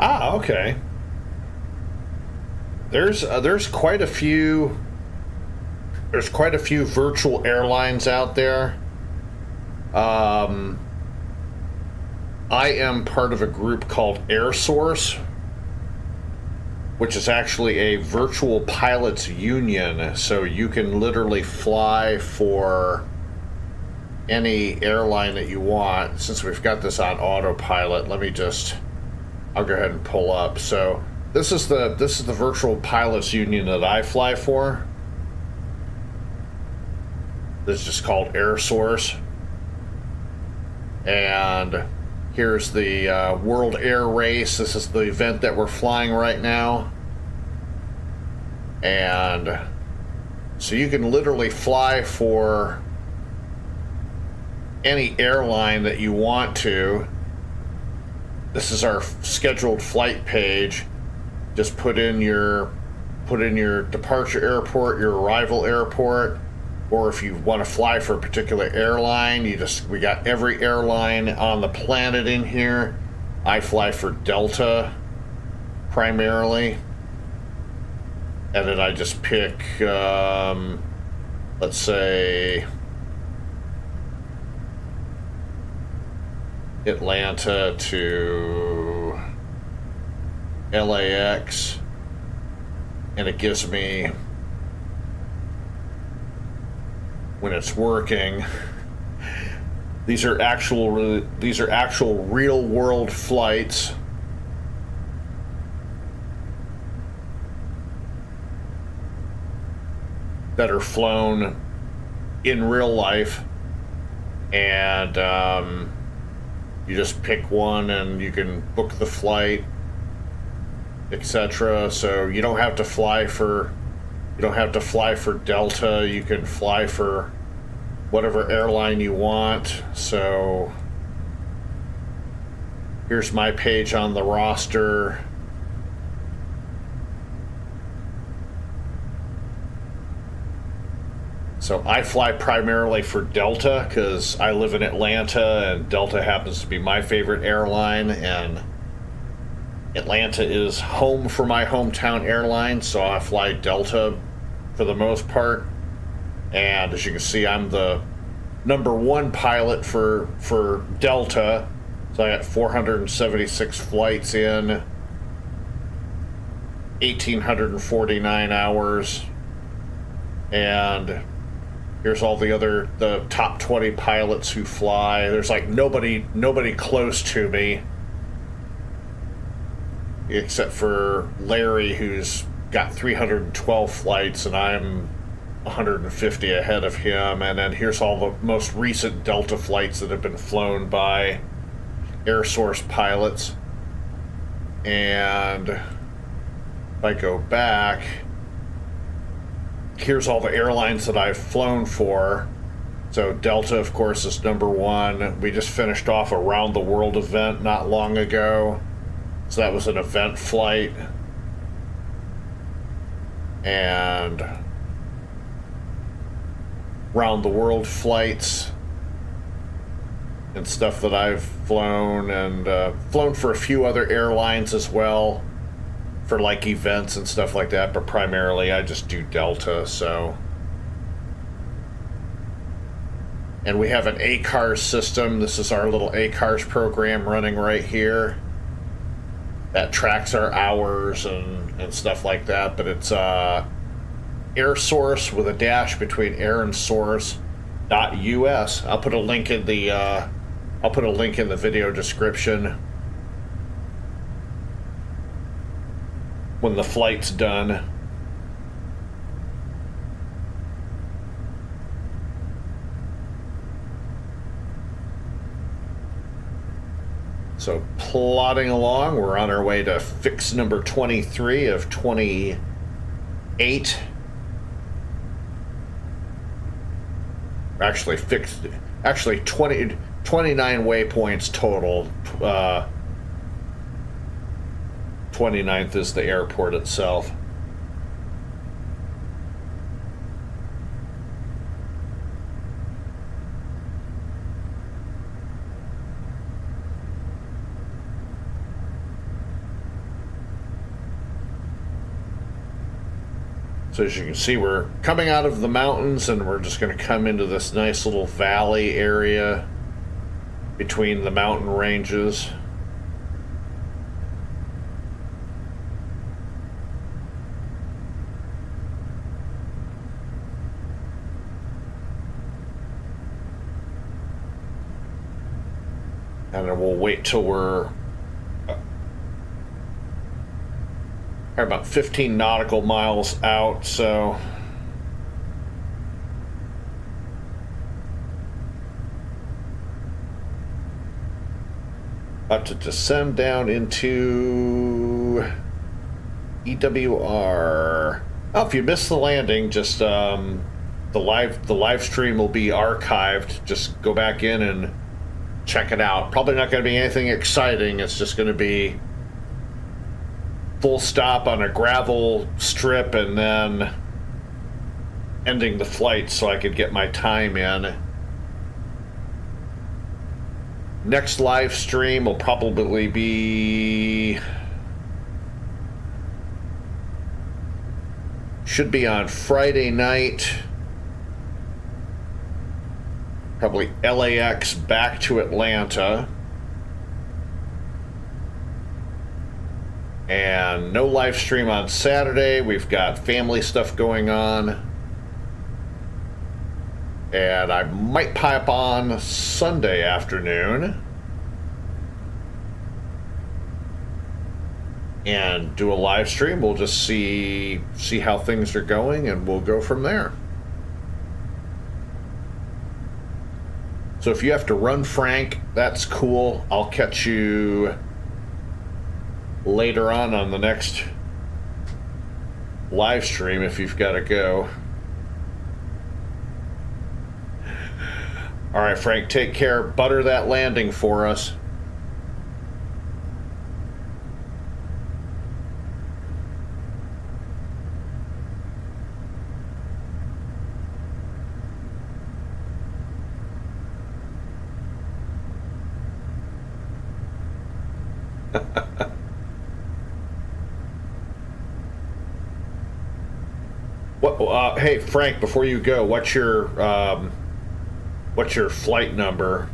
Ah, okay. There's quite a few. There's quite a few virtual airlines out there. I am part of a group called AirSource, which is actually a virtual pilots union. So you can literally fly for any airline that you want. Since we've got this on autopilot, I'll go ahead and pull up. So this is the virtual pilots union that I fly for. This is just called AirSource. And here's the World Air Race. This is the event that we're flying right now. And so you can literally fly for any airline that you want to. This is our scheduled flight page. Just put in your departure airport, your arrival airport, or if you want to fly for a particular airline, we got every airline on the planet in here. I fly for Delta primarily. And then I just pick, let's say, Atlanta to LAX, and it gives me, when it's working, these are actual real world flights. That are flown in real life, and you just pick one and you can book the flight, etc. So you don't have to fly for Delta. You can fly for whatever airline you want. So here's my page on the roster. So I fly primarily for Delta because I live in Atlanta, and Delta happens to be my favorite airline, and Atlanta is home for my hometown airline, so I fly Delta for the most part. And as you can see, I'm the #1 pilot for Delta. So I got 476 flights in 1,849 hours, and here's all the top 20 pilots who fly. There's like nobody close to me, except for Larry, who's got 312 flights, and I'm 150 ahead of him. And then here's all the most recent Delta flights that have been flown by AirSource pilots. And if I go back, here's all the airlines that I've flown for. So Delta, of course, is #1. We just finished off a round the world event not long ago. So that was an event flight. And round the world flights and stuff that I've flown, and flown for a few other airlines as well, for like events and stuff like that, but primarily I just do Delta. So, and we have an ACARS system. This is our little ACARS program running right here that tracks our hours and stuff like that. But it's AirSource with a dash between air and source.us. I'll put a link in the video description when the flight's done. So plodding along, we're on our way to fix number 23 of 28. Actually 29 waypoints total. 29th is the airport itself. So as you can see, we're coming out of the mountains, and we're just going to come into this nice little valley area between the mountain ranges. And then we'll wait till we're about 15 nautical miles out, so about to descend down into EWR. Oh, if you missed the landing, just the live stream will be archived. Just go back in and check it out. Probably not going to be anything exciting. It's just going to be full stop on a gravel strip and then ending the flight so I could get my time in. Next live stream will probably be... should be on Friday night. Probably LAX back to Atlanta. And no live stream on Saturday. We've got family stuff going on. And I might pipe on Sunday afternoon and do a live stream. We'll just see how things are going, and we'll go from there. So if you have to run, Frank, that's cool. I'll catch you later on the next live stream if you've got to go. All right, Frank, take care. Butter that landing for us. What? Hey, Frank, before you go, what's your flight number?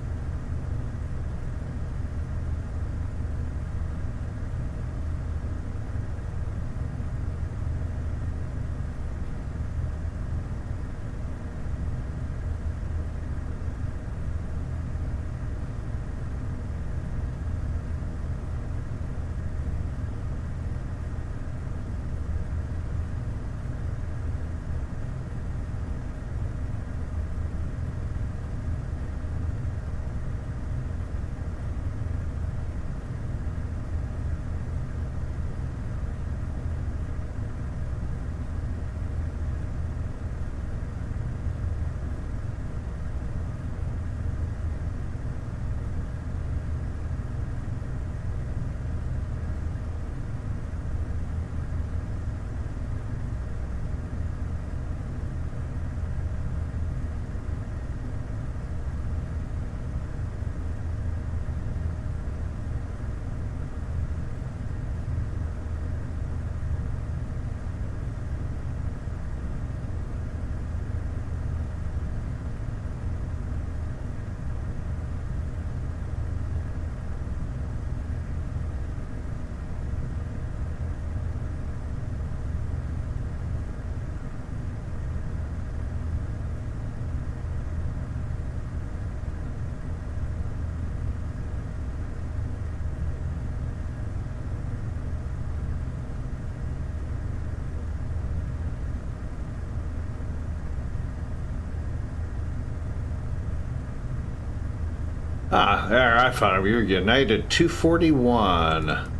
There, I found it. You're United 241.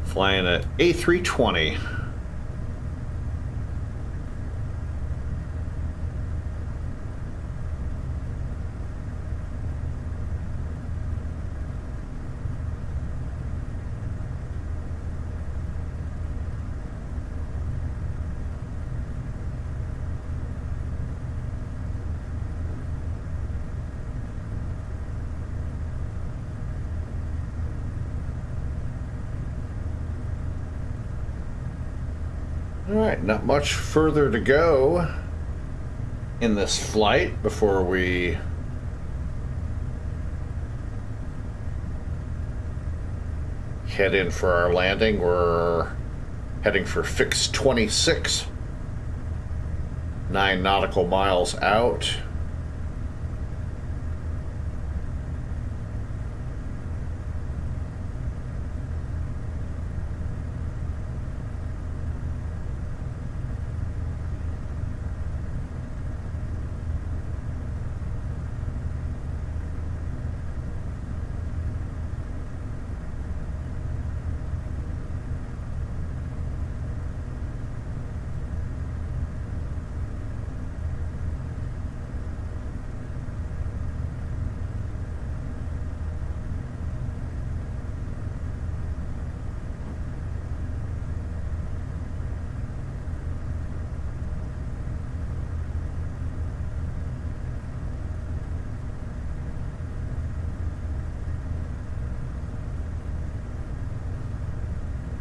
Flying at A320. Alright, not much further to go in this flight before we head in for our landing. We're heading for fix 26, 9 nautical miles out.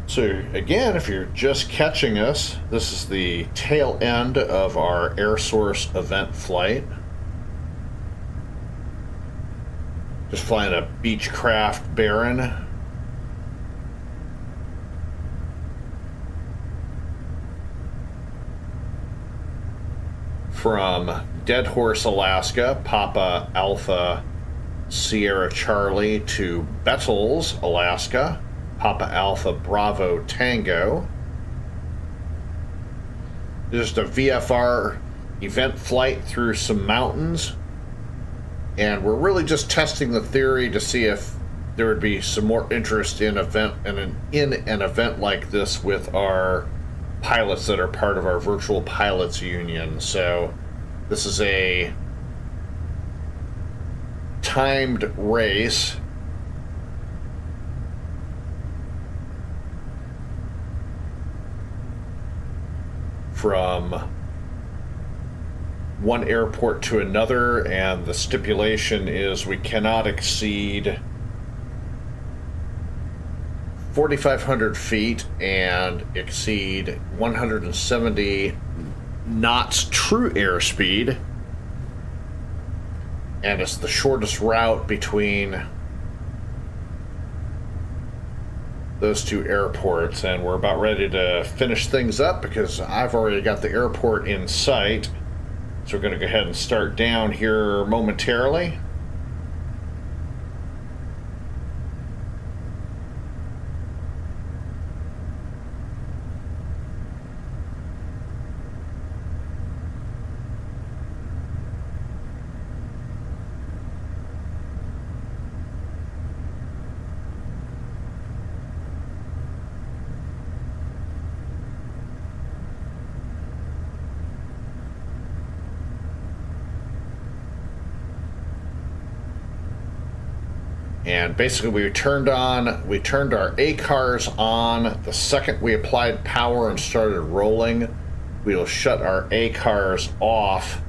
So again, if you're just catching us, this is the tail end of our AirSource event flight. Just flying a Beechcraft Baron. From Dead Horse, Alaska, Papa Alpha Sierra Charlie, to Bettles, Alaska, Papa Alpha Bravo Tango. Just a VFR event flight through some mountains, and we're really just testing the theory to see if there would be some more interest in an event like this with our pilots that are part of our virtual pilots union. So this is a timed race. From one airport to another, and the stipulation is we cannot exceed 4,500 feet and exceed 170 knots true airspeed, and it's the shortest route between those two airports. And we're about ready to finish things up because I've already got the airport in sight. So we're going to go ahead and start down here momentarily. And basically we turned our ACARS on the second we applied power and started rolling. We'll shut our ACARS off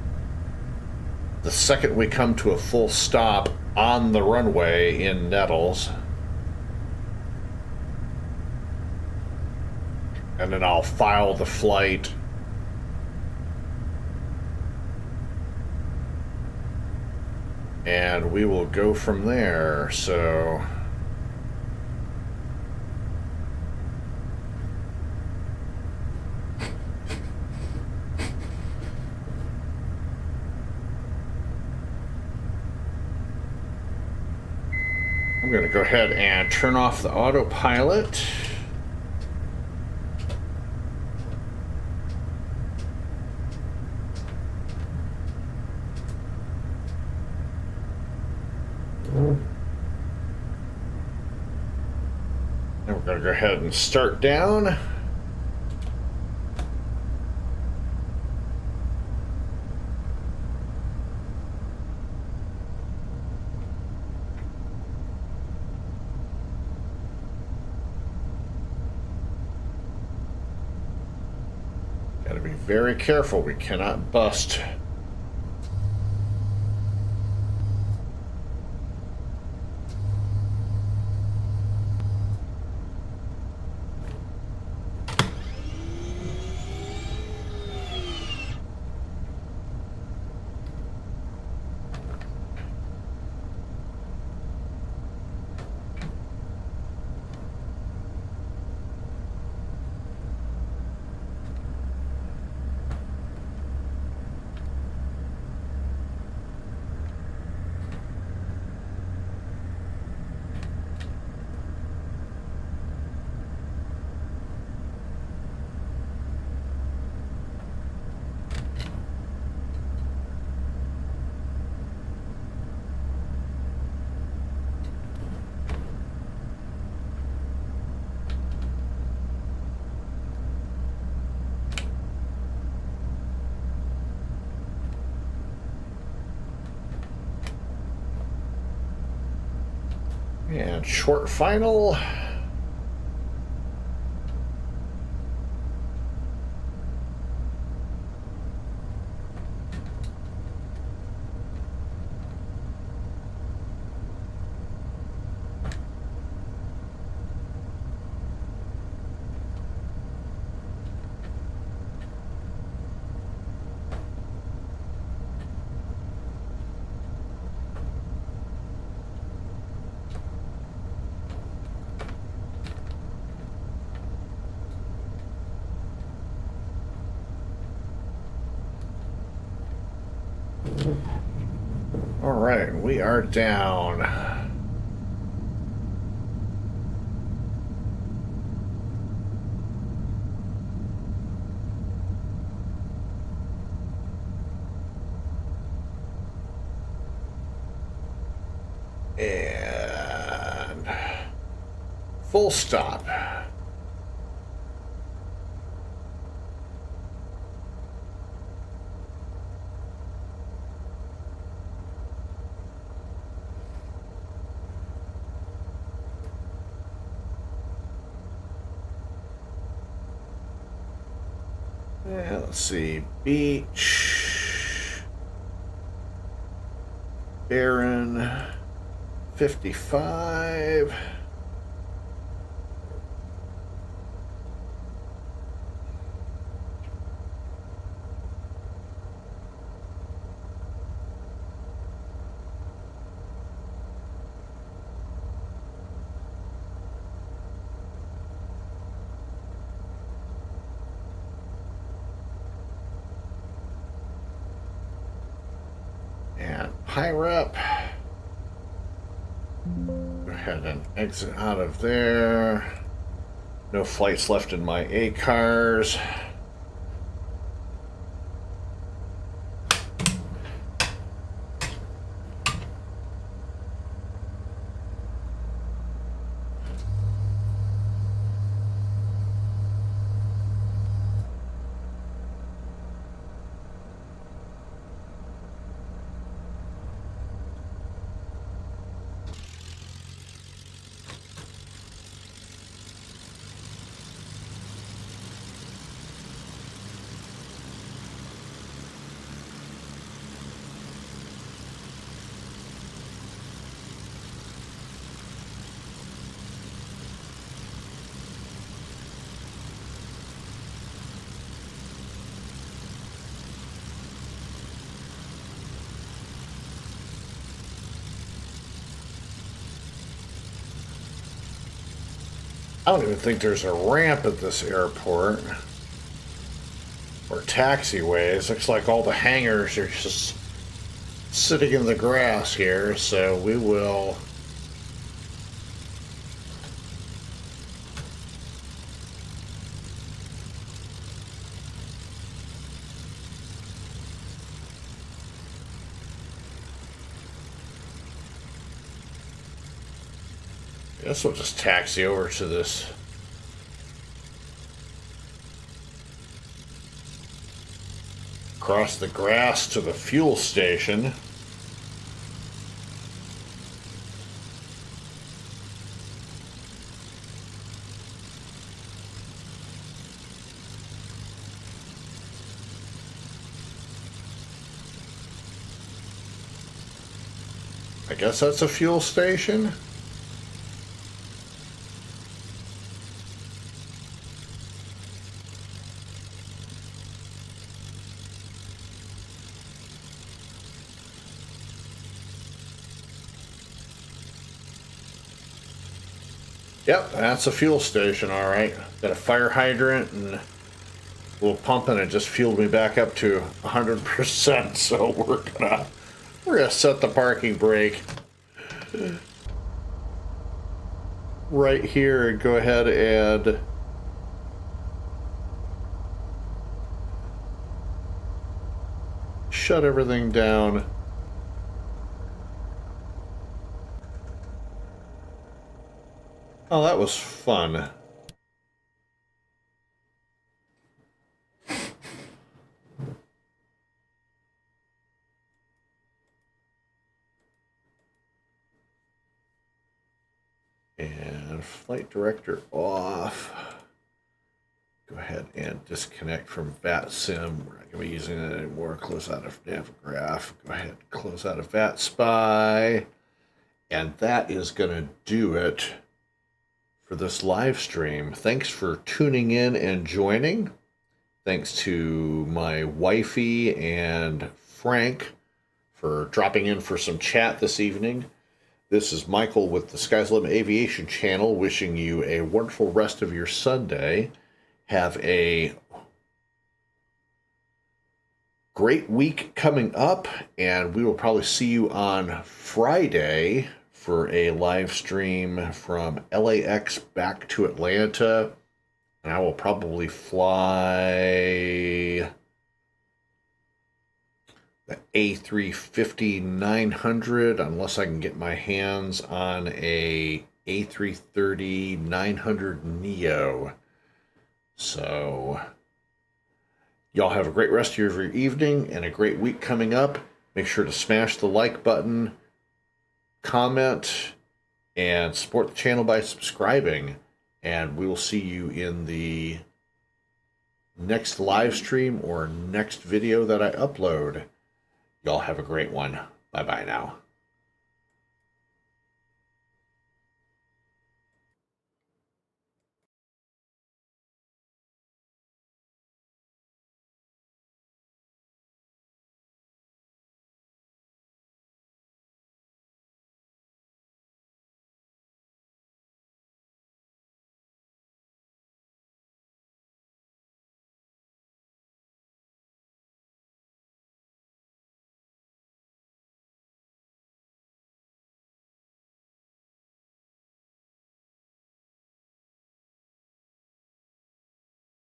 the second we come to a full stop on the runway in Nettles. And then I'll file the flight and we will go from there. So I'm going to go ahead and turn off the autopilot. And we're going to go ahead and start down. Got to be very careful. We cannot bust. And short final. All right, we are down. And full stop. Yeah, let's see. Beech. Barren. 55. And PIREP. Go ahead and exit out of there. No flights left in my A cars. I don't even think there's a ramp at this airport. Or taxiways. Looks like all the hangars are just sitting in the grass here, so we will guess we'll just taxi over to this across the grass to the fuel station. I guess that's a fuel station. Yep, that's a fuel station, all right. Got a fire hydrant and a little pump, and it just fueled me back up to 100%. So we're gonna set the parking brake right here and go ahead and shut everything down. Oh, that was fun. And flight director off. Go ahead and disconnect from VATSIM. We're not going to be using it anymore. Close out of Navigraph. Go ahead, close out of VATSpy. And that is going to do it for this live stream. Thanks for tuning in and joining. Thanks to my wifey and Frank for dropping in for some chat this evening. This is Michael with the SkzDaLimit Aviation Channel, wishing you a wonderful rest of your Sunday. Have a great week coming up, and we will probably see you on Friday for a live stream from LAX back to Atlanta. And I will probably fly the A350-900 unless I can get my hands on a A330-900 Neo. So y'all have a great rest of your evening and a great week coming up. Make sure to smash the like button, comment, and support the channel by subscribing. And we will see you in the next live stream or next video that I upload. Y'all have a great one. Bye-bye now.